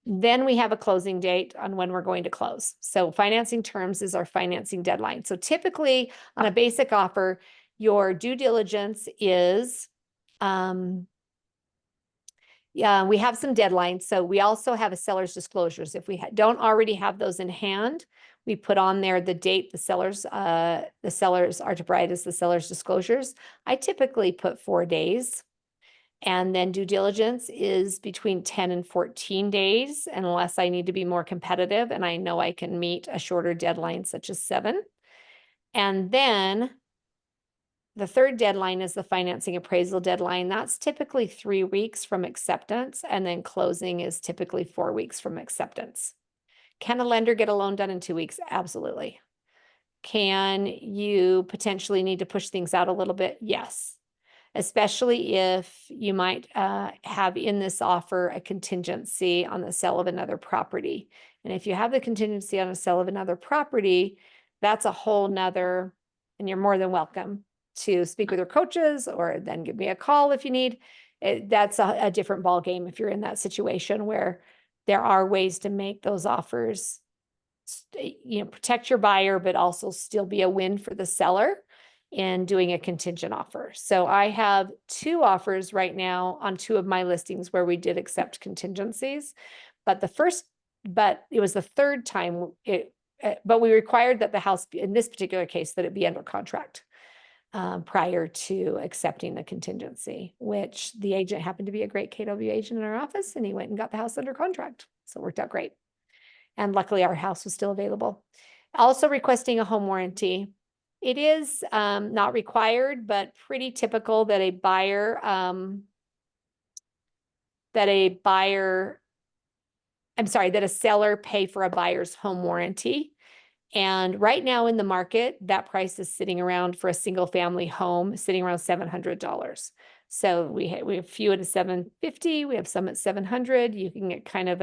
Then we have a closing date on when we're going to close. So financing terms is our financing deadline. So typically on a basic offer, your due diligence is, yeah, we have some deadlines. So we also have a seller's disclosures. If we don't already have those in hand, we put on there the date the sellers are to provide us the seller's disclosures. I typically put 4 days. And then due diligence is between 10 and 14 days, unless I need to be more competitive and I know I can meet a shorter deadline, such as 7. And then the third deadline is the financing appraisal deadline. That's typically 3 weeks from acceptance, and then closing is typically 4 weeks from acceptance. Can a lender get a loan done in 2 weeks? Absolutely. Can you potentially need to push things out a little bit? Yes. Especially if you might have in this offer a contingency on the sale of another property. And if you have the contingency on a sale of another property, that's a whole nother, and you're more than welcome to speak with your coaches or then give me a call if you need. That's a different ball game if you're in that situation where there are ways to make those offers, protect your buyer, but also still be a win for the seller in doing a contingent offer. So I have 2 offers right now on 2 of my listings where we did accept contingencies, but it was the third time but we required that the house, in this particular case, that it be under contract prior to accepting the contingency, which the agent happened to be a great KW agent in our office, and he went and got the house under contract. So it worked out great. And luckily our house was still available. Also requesting a home warranty. It is not required, but pretty typical that a seller pay for a buyer's home warranty. And right now in the market, that price is sitting around for a single family home, sitting around $700. So we have a few at $750. We have some at $700. You can get kind of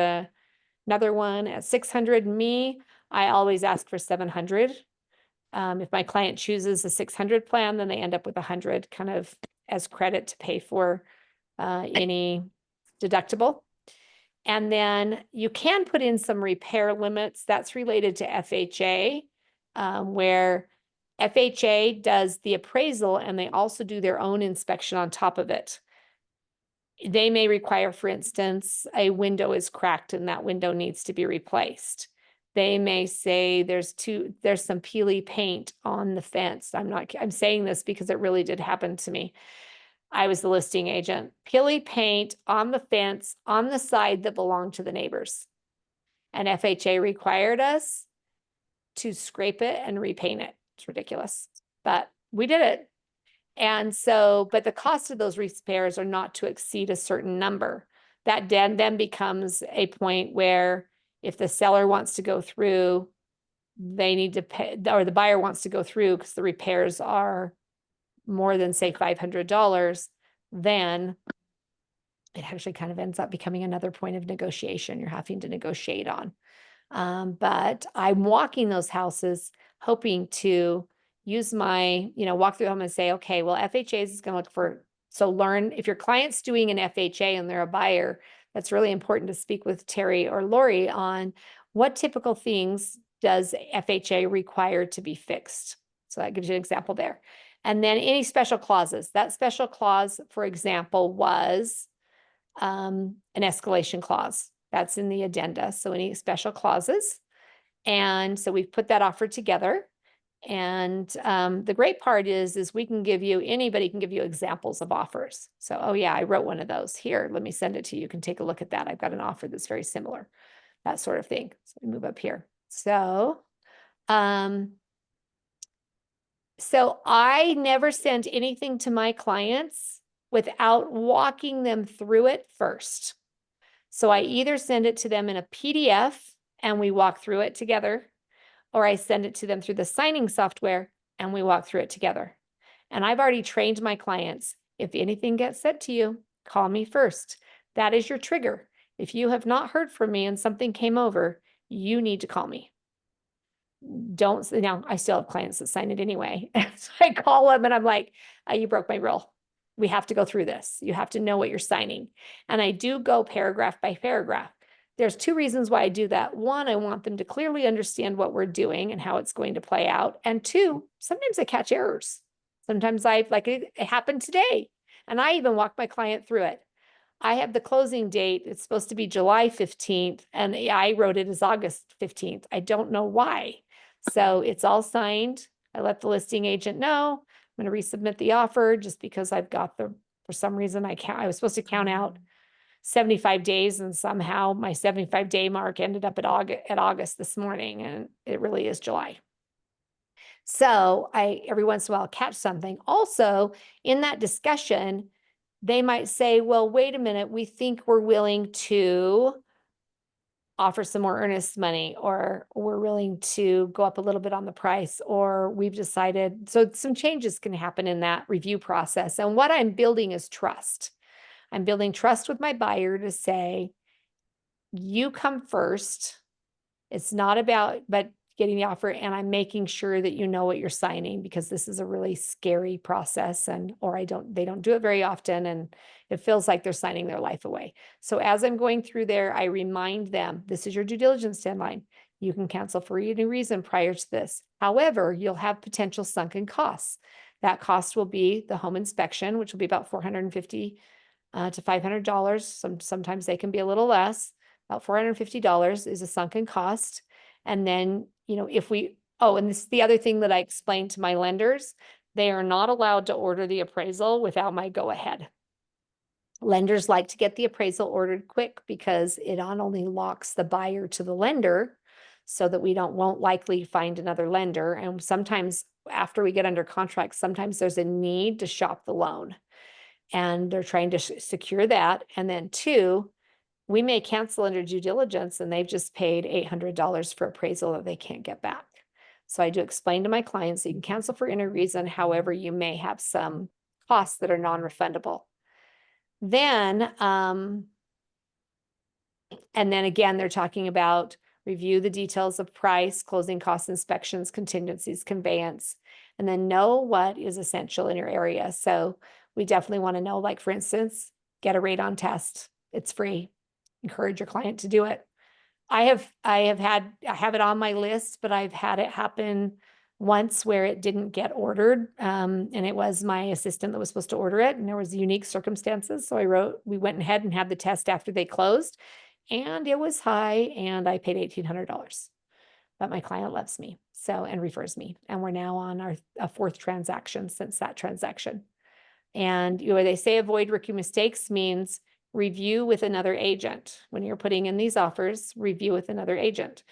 another one at $600. I always ask for $700. If my client chooses a $600 plan, then they end up with $100 kind of as credit to pay for any deductible. And then you can put in some repair limits. That's related to FHA, where FHA does the appraisal and they also do their own inspection on top of it. They may require, for instance, a window is cracked and that window needs to be replaced. They may say there's some peely paint on the fence. I'm saying this because it really did happen to me. I was the listing agent. Peely paint on the fence on the side that belonged to the neighbors. And FHA required us to scrape it and repaint it. It's ridiculous, but we did it. And so, but the cost of those repairs are not to exceed a certain number. That then becomes a point where if the seller wants to go through, they need to pay, or the buyer wants to go through because the repairs are more than, say, $500, then it actually kind of ends up becoming another point of negotiation you're having to negotiate on. But I'm walking those houses hoping to use my, walk through them and say, okay, well, FHA is going to look for, so learn if your client's doing an FHA and they're a buyer, that's really important to speak with Terry or Lori on what typical things does FHA require to be fixed. So that gives you an example there. And then any special clauses. That special clause, for example, was an escalation clause. That's in the addenda. So any special clauses. And so we've put that offer together. And the great part is we can give you, anybody can give you examples of offers. So, oh yeah, I wrote one of those. Here, let me send it to you. You can take a look at that. I've got an offer that's very similar, that sort of thing. So we move up here. So I never send anything to my clients without walking them through it first. So I either send it to them in a PDF and we walk through it together, or I send it to them through the signing software and we walk through it together. And I've already trained my clients. If anything gets said to you, call me first. That is your trigger. If you have not heard from me and something came over, you need to call me. Don't, now I still have clients that sign it anyway. So I call them and I'm like, you broke my rule. We have to go through this. You have to know what you're signing. And I do go paragraph by paragraph. There's two reasons why I do that. One, I want them to clearly understand what we're doing and how it's going to play out. And two, sometimes I catch errors. Sometimes it happened today. And I even walk my client through it. I have the closing date. It's supposed to be July 15th, and I wrote it as August 15th. I don't know why. So it's all signed. I let the listing agent know I'm going to resubmit the offer just because I've got for some reason, I was supposed to count out 75 days, and somehow my 75-day mark ended up at August this morning, and it really is July. So every once in a while, catch something. Also, in that discussion, they might say, well, wait a minute, we think we're willing to offer some more earnest money, or we're willing to go up a little bit on the price, or we've decided. So some changes can happen in that review process. And what I'm building is trust. I'm building trust with my buyer to say, you come first. It's not about, but getting the offer, and I'm making sure that you know what you're signing, because this is a really scary process, they don't do it very often, and it feels like they're signing their life away. So as I'm going through there, I remind them, this is your due diligence deadline. You can cancel for any reason prior to this. However, you'll have potential sunken costs. That cost will be the home inspection, which will be about $450 to $500. Sometimes they can be a little less. About $450 is a sunken cost. And then, and this is the other thing that I explained to my lenders, they are not allowed to order the appraisal without my go-ahead. Lenders like to get the appraisal ordered quick because it not only locks the buyer to the lender so that we won't likely find another lender. And sometimes after we get under contract, sometimes there's a need to shop the loan, and they're trying to secure that. And then two, we may cancel under due diligence and they've just paid $800 for appraisal that they can't get back. So I do explain to my clients that you can cancel for any reason. However, you may have some costs that are non-refundable. Then, and then again, they're talking about review the details of price, closing costs, inspections, contingencies, conveyance, and then know what is essential in your area. So we definitely want to know, like, for instance, get a radon test. It's free. Encourage your client to do it. I have it on my list, but I've had it happen once where it didn't get ordered. And it was my assistant that was supposed to order it, and there was unique circumstances. So we went ahead and had the test after they closed, and it was high, and I paid $1,800. but my client loves me, so, and refers me. And we're now on a fourth transaction since that transaction. And they say avoid rookie mistakes means review with another agent. When you're putting in these offers, review with another agent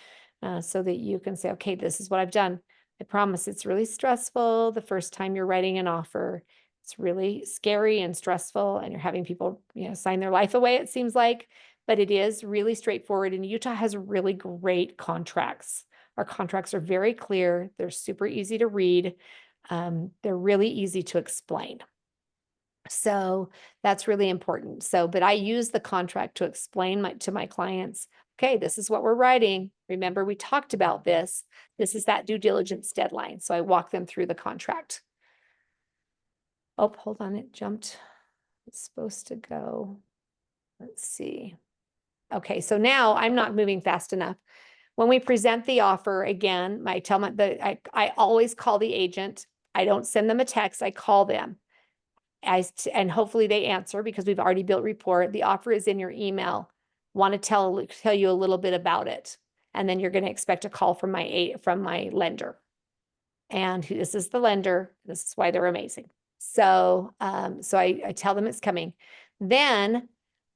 so that you can say, okay, this is what I've done. I promise it's really stressful the first time you're writing an offer. It's really scary and stressful, and you're having people, sign their life away, it seems like, but it is really straightforward. And Utah has really great contracts. Our contracts are very clear. They're super easy to read. They're really easy to explain. So that's really important. So, but I use the contract to explain to my clients, okay, this is what we're writing. Remember, we talked about this. This is that due diligence deadline. So I walk them through the contract. Oh, hold on, it jumped. It's supposed to go. Let's see. Okay, so now I'm not moving fast enough. When we present the offer, again, I always call the agent. I don't send them a text, I call them. And hopefully they answer because we've already built rapport. The offer is in your email. Want to tell you a little bit about it. And then you're going to expect a call from my lender. And this is the lender. This is why they're amazing. So, I tell them it's coming. Then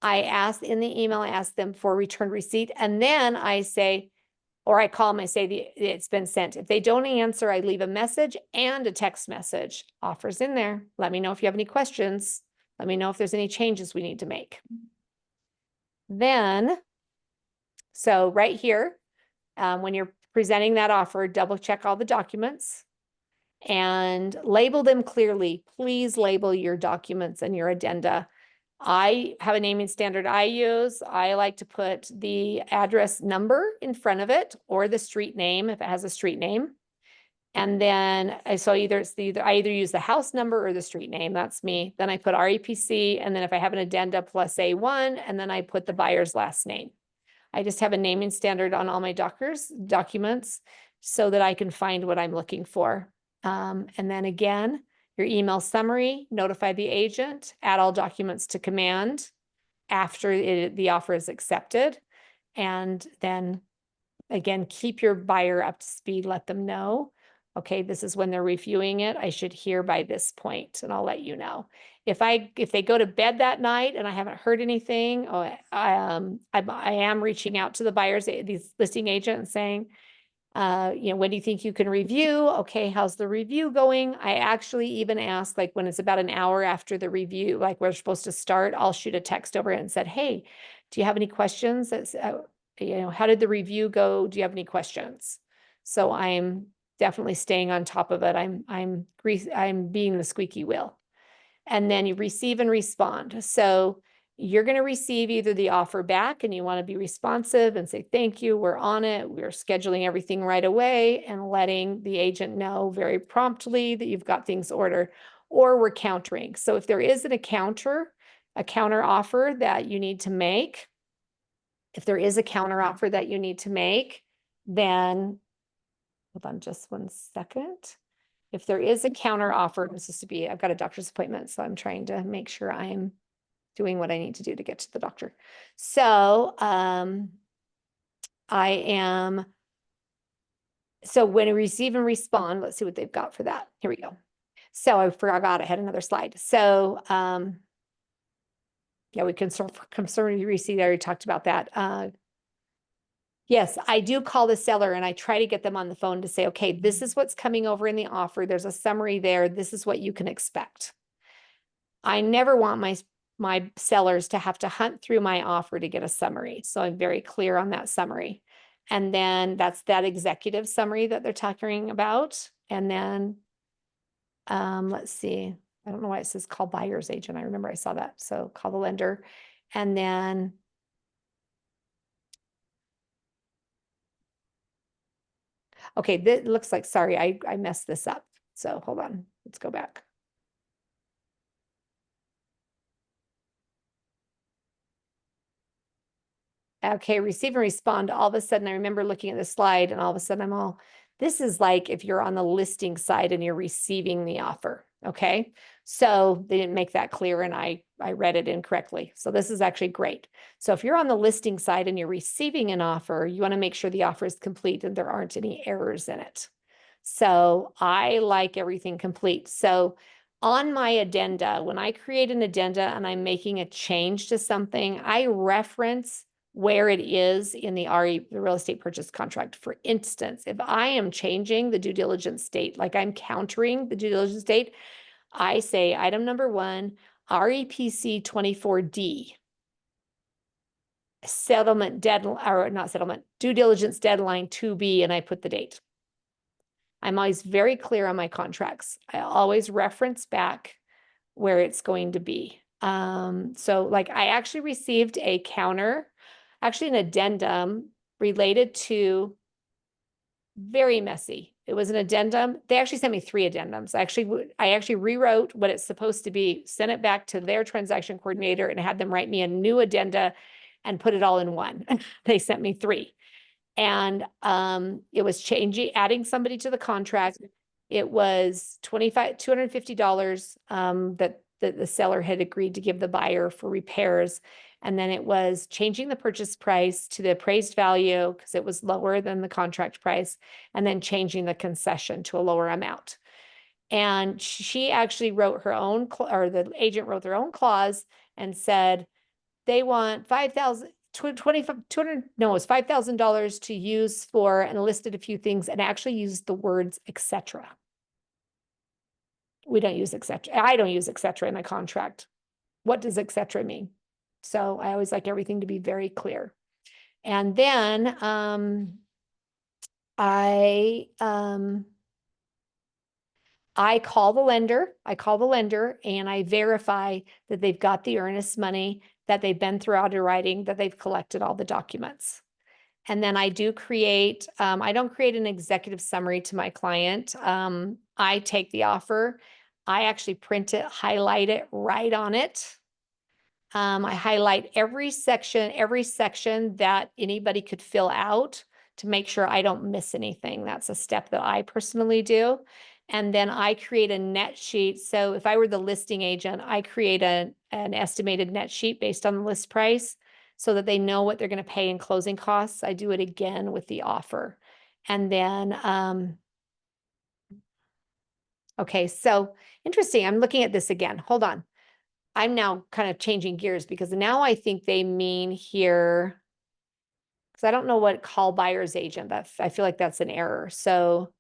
I ask in the email, I ask them for return receipt. And then I say, or I call them, I say it's been sent. If they don't answer, I leave a message and a text message. Offers in there. Let me know if you have any questions. Let me know if there's any changes we need to make. Then, so right here, when you're presenting that offer, double check all the documents and label them clearly. Please label your documents and your addenda. I have a naming standard I use. I like to put the address number in front of it or the street name if it has a street name. And then I either use the house number or the street name. That's me. Then I put REPC. And then if I have an addenda plus A1, and then I put the buyer's last name. I just have a naming standard on all my documents so that I can find what I'm looking for. And then again, your email summary, notify the agent, add all documents to command after the offer is accepted. And then again, keep your buyer up to speed, let them know, okay, this is when they're reviewing it. I should hear by this point, and I'll let you know. If they go to bed that night and I haven't heard anything, I am reaching out to the buyers, these listing agents, saying, when do you think you can review? Okay, how's the review going? I actually even ask, like when it's about an hour after the review, like we're supposed to start, I'll shoot a text over it and said, hey, do you have any questions? That's, how did the review go? Do you have any questions? So I'm definitely staying on top of it. I'm being the squeaky wheel. And then you receive and respond. So you're going to receive either the offer back and you want to be responsive and say, thank you, we're on it. We're scheduling everything right away and letting the agent know very promptly that you've got things ordered, or we're countering. So if there isn't a counter offer that you need to make, then hold on just one second. If there is a counter offer, I've got a doctor's appointment, so I'm trying to make sure I'm doing what I need to do to get to the doctor. So, so when I receive and respond, let's see what they've got for that. Here we go. So I forgot I had another slide. So, yeah, we can concern receipt. I already talked about that. Yes, I do call the seller and I try to get them on the phone to say, okay, this is what's coming over in the offer. There's a summary there. This is what you can expect. I never want my sellers to have to hunt through my offer to get a summary. So I'm very clear on that summary. And then that's that executive summary that they're talking about. And then, let's see, I don't know why it says call buyer's agent. I remember I saw that. So call the lender. And then, okay, that looks like, sorry, I messed this up. So hold on, let's go back. Okay, receive and respond. All of a sudden, I remember looking at the slide and all of a sudden this is like if you're on the listing side and you're receiving the offer. Okay. So they didn't make that clear and I I read it incorrectly. So this is actually great. So if you're on the listing side and you're receiving an offer, you want to make sure the offer is complete and there aren't any errors in it. So I like everything complete. So on my addenda, when I create an addenda and I'm making a change to something, I reference where it is in the the real estate purchase contract. For instance, if I am changing the due diligence date, like I'm countering the due diligence date, I say item number 1, REPC 24D, settlement deadline, or not settlement, due diligence deadline to be, and I put the date. I'm always very clear on my contracts. I always reference back where it's going to be. So like I actually received a counter, actually an addendum related to, very messy. It was an addendum. They actually sent me 3 addendums. I actually rewrote what it's supposed to be, sent it back to their transaction coordinator and had them write me a new addenda and put it all in one. They sent me 3. And it was adding somebody to the contract. It was $250 that the seller had agreed to give the buyer for repairs. And then it was changing the purchase price to the appraised value because it was lower than the contract price, and then changing the concession to a lower amount. And she actually wrote her own, or the agent wrote their own clause and said they want 5,000, 25, 200, no, it was $5,000 to use for, and listed a few things and actually used the words etc. We don't use etc. I don't use etc. in a contract. What does etc. mean? So I always like everything to be very clear. And then I call the lender. I call the lender and I verify that they've got the earnest money, that they've been through underwriting, that they've collected all the documents. And then I do create, I don't create an executive summary to my client. I take the offer, I actually print it, highlight it, write on it. I highlight every section that anybody could fill out to make sure I don't miss anything. That's a step that I personally do. And then I create a net sheet. So if I were the listing agent, I create an estimated net sheet based on the list price so that they know what they're going to pay in closing costs. I do it again with the offer. And then, okay, so interesting. I'm looking at this again. Hold on. I'm now kind of changing gears because now I think they mean here, because I don't know what call buyer's agent, I feel like that's an error. So,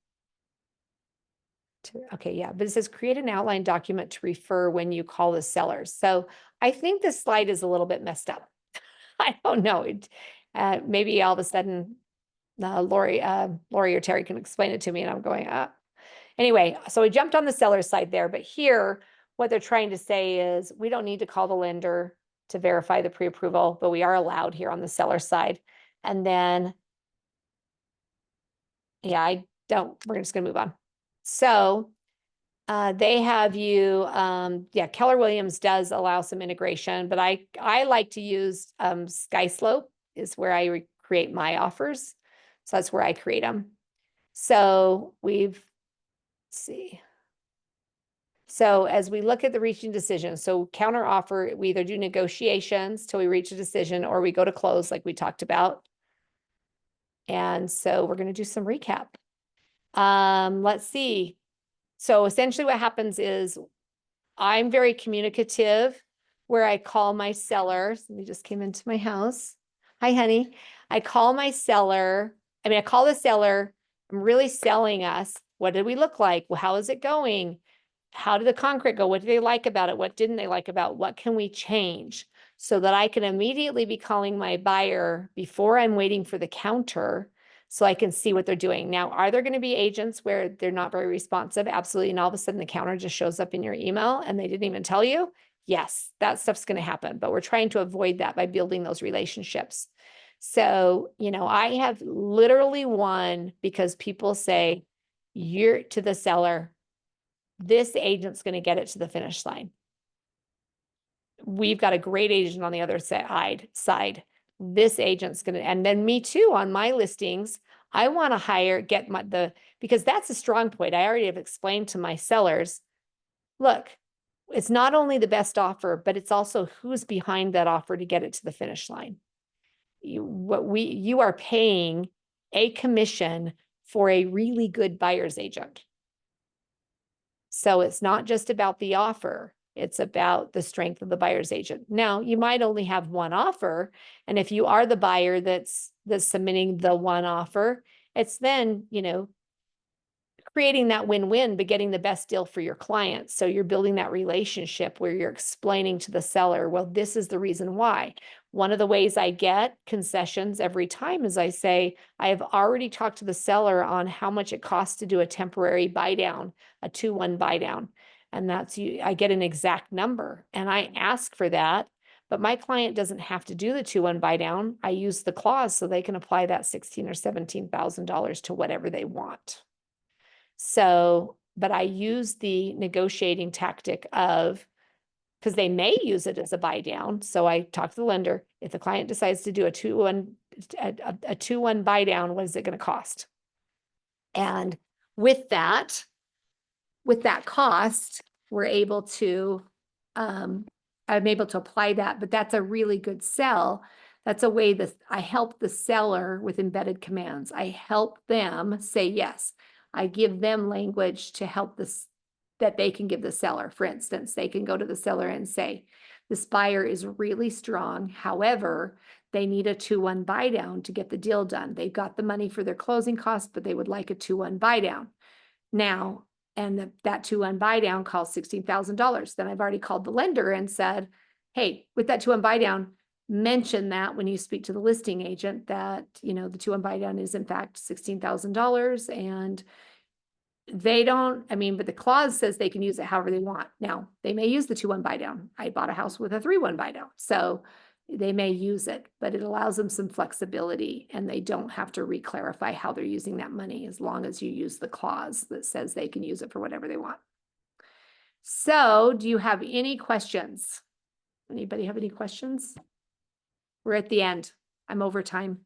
okay, yeah, but it says create an outline document to refer when you call the sellers. So I think this slide is a little bit messed up. I don't know. Maybe all of a sudden, Lori or Terry can explain it to me and I'm going, Anyway, so I jumped on the seller's side there, but here, what they're trying to say is we don't need to call the lender to verify the pre-approval, but we are allowed here on the seller side. And then, yeah, we're just gonna move on. So they have you, yeah, Keller Williams does allow some integration, but I like to use SkySlope is where I create my offers. So that's where I create them. So let's see. So as we look at the reaching decision, so counter offer, we either do negotiations till we reach a decision or we go to close like we talked about. And so we're going to do some recap. Let's see. So essentially what happens is I'm very communicative where I call my seller. Somebody just came into my house. Hi, honey. I call my seller. I call the seller. I'm really selling us. What did we look like? Well, how is it going? How did the concrete go? What did they like about it? What didn't they like about it? What can we change? So that I can immediately be calling my buyer before I'm waiting for the counter so I can see what they're doing. Now, are there going to be agents where they're not very responsive? Absolutely. And all of a sudden the counter just shows up in your email and they didn't even tell you? Yes, that stuff's going to happen, but we're trying to avoid that by building those relationships. So, I have literally won because people say, you're to the seller, this agent's going to get it to the finish line. We've got a great agent on the other side. This agent's going to, and then me too, on my listings, I want to because that's a strong point. I already have explained to my sellers, look, it's not only the best offer, but it's also who's behind that offer to get it to the finish line. You are paying a commission for a really good buyer's agent. So it's not just about the offer, it's about the strength of the buyer's agent. Now, you might only have one offer, and if you are the buyer that's submitting the one offer, it's then, creating that win-win, but getting the best deal for your clients. So you're building that relationship where you're explaining to the seller, well, this is the reason why. One of the ways I get concessions every time is I say, I have already talked to the seller on how much it costs to do a temporary buy down, a 2-1 buy down. And that's I get an exact number and I ask for that. But my client doesn't have to do the 2-1 buy down. I use the clause so they can apply that $16,000 or $17,000 to whatever they want. So, but I use the negotiating tactic of, because they may use it as a buy down. So I talk to the lender. If the client decides to do a 2-1 buy down, what is it going to cost? And with that cost, we're able to, I'm able to apply that, but that's a really good sell. That's a way that I help the seller with embedded commands. I help them say yes. I give them language to help this, that they can give the seller. For instance, they can go to the seller and say, this buyer is really strong. However, they need a 2-1 buy down to get the deal done. They've got the money for their closing costs, but they would like a 2-1 buy down. Now, and that 2-1 buy down costs $16,000. Then I've already called the lender and said, hey, with that 2-1 buy down, mention that when you speak to the listing agent that, the 2-1 buy down is in fact $16,000 and they don't, but the clause says they can use it however they want. Now, they may use the 2-1 buy down. I bought a house with a 3-1 buy down. So they may use it, but it allows them some flexibility and they don't have to re-clarify how they're using that money as long as you use the clause that says they can use it for whatever they want. So do you have any questions? Anybody have any questions? We're at the end. I'm over time.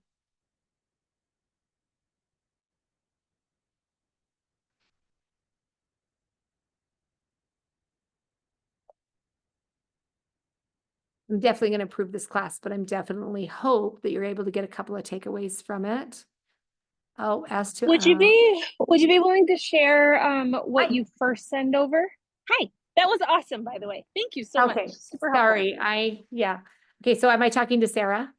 I'm definitely going to improve this class, but I'm definitely hope that you're able to get a couple of takeaways from it. Oh, as to Would you be willing to share what Hi. you first send over? Hi. That was awesome, by the way. Thank you so much. Super helpful. Sorry. Yeah. Okay, so am I talking to Sarah?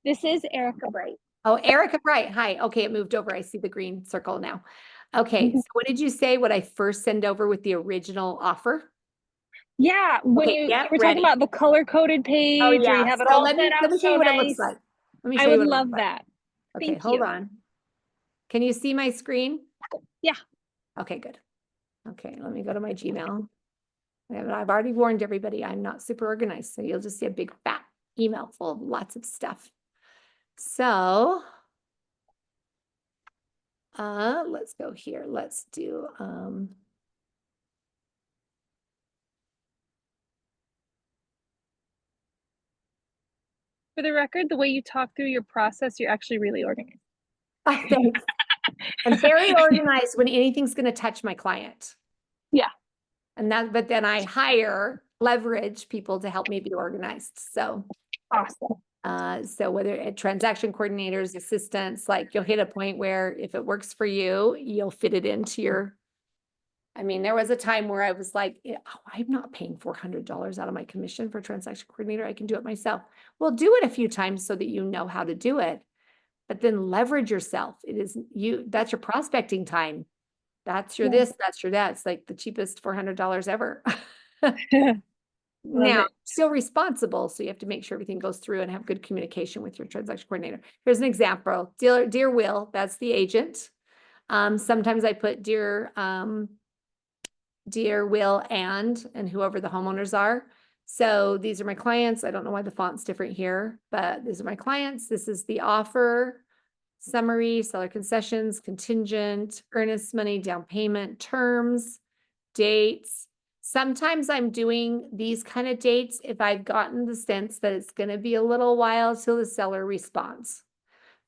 This is Erica Bright. Oh, Erica Bright. Hi. Okay, it moved over. I see the green circle now. Okay, so what did you say? What I first send over with the original offer? Yeah, when Okay, you were talking about the color-coded page, Oh where yeah. you have it So all let me set out show you so what it looks nice. like. Let me show I you would what it love looks like. that. Okay, Thank hold you. on. Can you see my screen? Yeah. Okay, good. Okay, let me go to my Gmail. I've already warned everybody I'm not super organized, so you'll just see a big fat email full of lots of stuff. So let's go here. Let's do For the record, the way you talk through your process, you're actually really organized. thanks. I'm very organized when anything's going to touch my client. Yeah. But then I leverage people to help me be organized. So awesome. So whether transaction coordinators, assistants, like you'll hit a point where if it works for you, you'll fit it into your. There was a time where I was like, oh, I'm not paying $400 out of my commission for transaction coordinator. I can do it myself. Well, do it a few times so that you know how to do it, but then leverage yourself. That's your prospecting time. That's your this, that's your that. It's like the cheapest $400 ever. Now, still responsible, so you have to make sure everything goes through and have good communication with your transaction coordinator. Here's an example. Dear Will, that's the agent. Sometimes I put dear Will and whoever the homeowners are. So these are my clients. I don't know why the font's different here, but these are my clients. This is the offer, summary, seller concessions, contingent, earnest money, down payment, terms, dates. Sometimes I'm doing these kind of dates if I've gotten the sense that it's going to be a little while till the seller responds.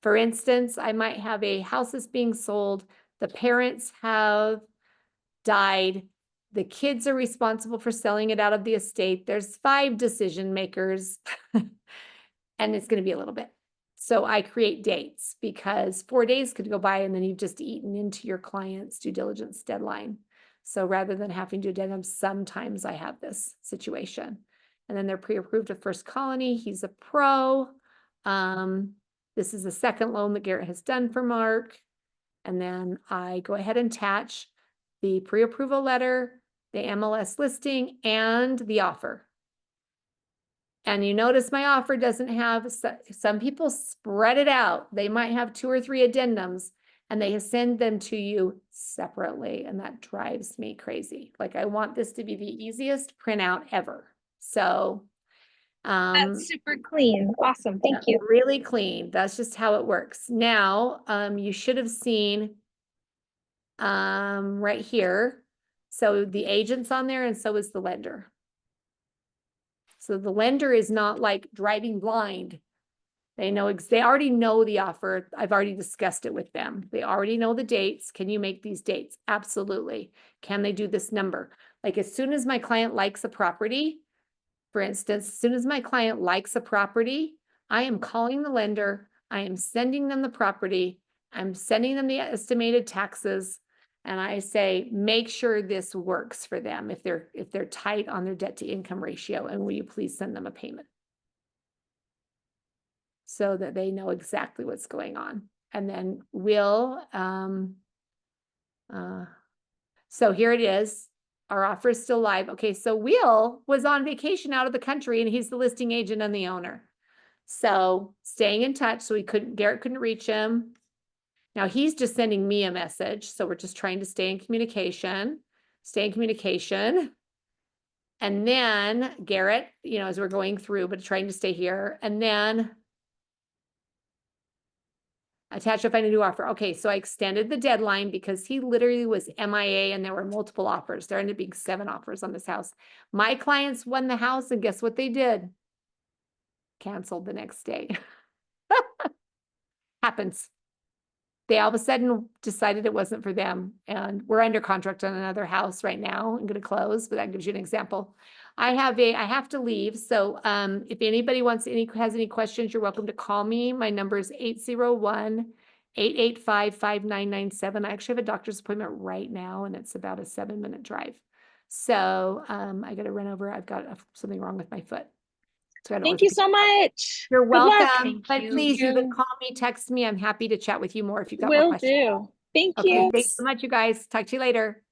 For instance, I might have a house that's being sold. The parents have died. The kids are responsible for selling it out of the estate. There's 5 decision makers, and it's going to be a little bit. So I create dates because 4 days could go by and then you've just eaten into your client's due diligence deadline. So rather than having to do a deadline, sometimes I have this situation. And then they're pre-approved with First Colony. He's a pro. This is the second loan that Garrett has done for Mark. And then I go ahead and attach the pre-approval letter, the MLS listing, and the offer. And you notice my offer doesn't have, some people spread it out. They might have 2 or 3 addendums and they send them to you separately. And that drives me crazy. Like, I want this to be the easiest printout ever. So, That's super clean. Awesome. Thank you. really clean. That's just how it works. Now, you should have seen, right here. So the agent's on there and so is the lender. So the lender is not like driving blind. They know, they already know the offer. I've already discussed it with them. They already know the dates. Can you make these dates? Absolutely. Can they do this number? Like, as soon as my client likes a property, for instance, as soon as my client likes a property, I am calling the lender. I am sending them the property. I'm sending them the estimated taxes. And I say, make sure this works for them if they're tight on their debt to income ratio, and will you please send them a payment so that they know exactly what's going on. And then so here it is. Our offer is still live. Okay, so Will was on vacation out of the country and he's the listing agent and the owner. So staying in touch. So Garrett couldn't reach him. Now he's just sending me a message. So we're just trying to stay in communication. And then Garrett, as we're going through, but trying to stay here. And then attach if I need to offer. Okay, so I extended the deadline because he literally was MIA and there were multiple offers. There ended up being 7 offers on this house. My clients won the house and guess what they did? Canceled the next day. Happens. They all of a sudden decided it wasn't for them. And we're under contract on another house right now. I'm going to close, but that gives you an example. I have to leave. So if anybody has any questions, you're welcome to call me. My number is 801-885-5997. I actually have a doctor's appointment right now and it's about a 7-minute drive. So I got to run over. I've got something wrong with my foot. So Thank you so much. You're Good luck. welcome. But please, you can call me, text me. I'm happy to chat with you more if you've got more Will questions. do. Thank Okay, you. thanks so much, you guys. Talk to you later.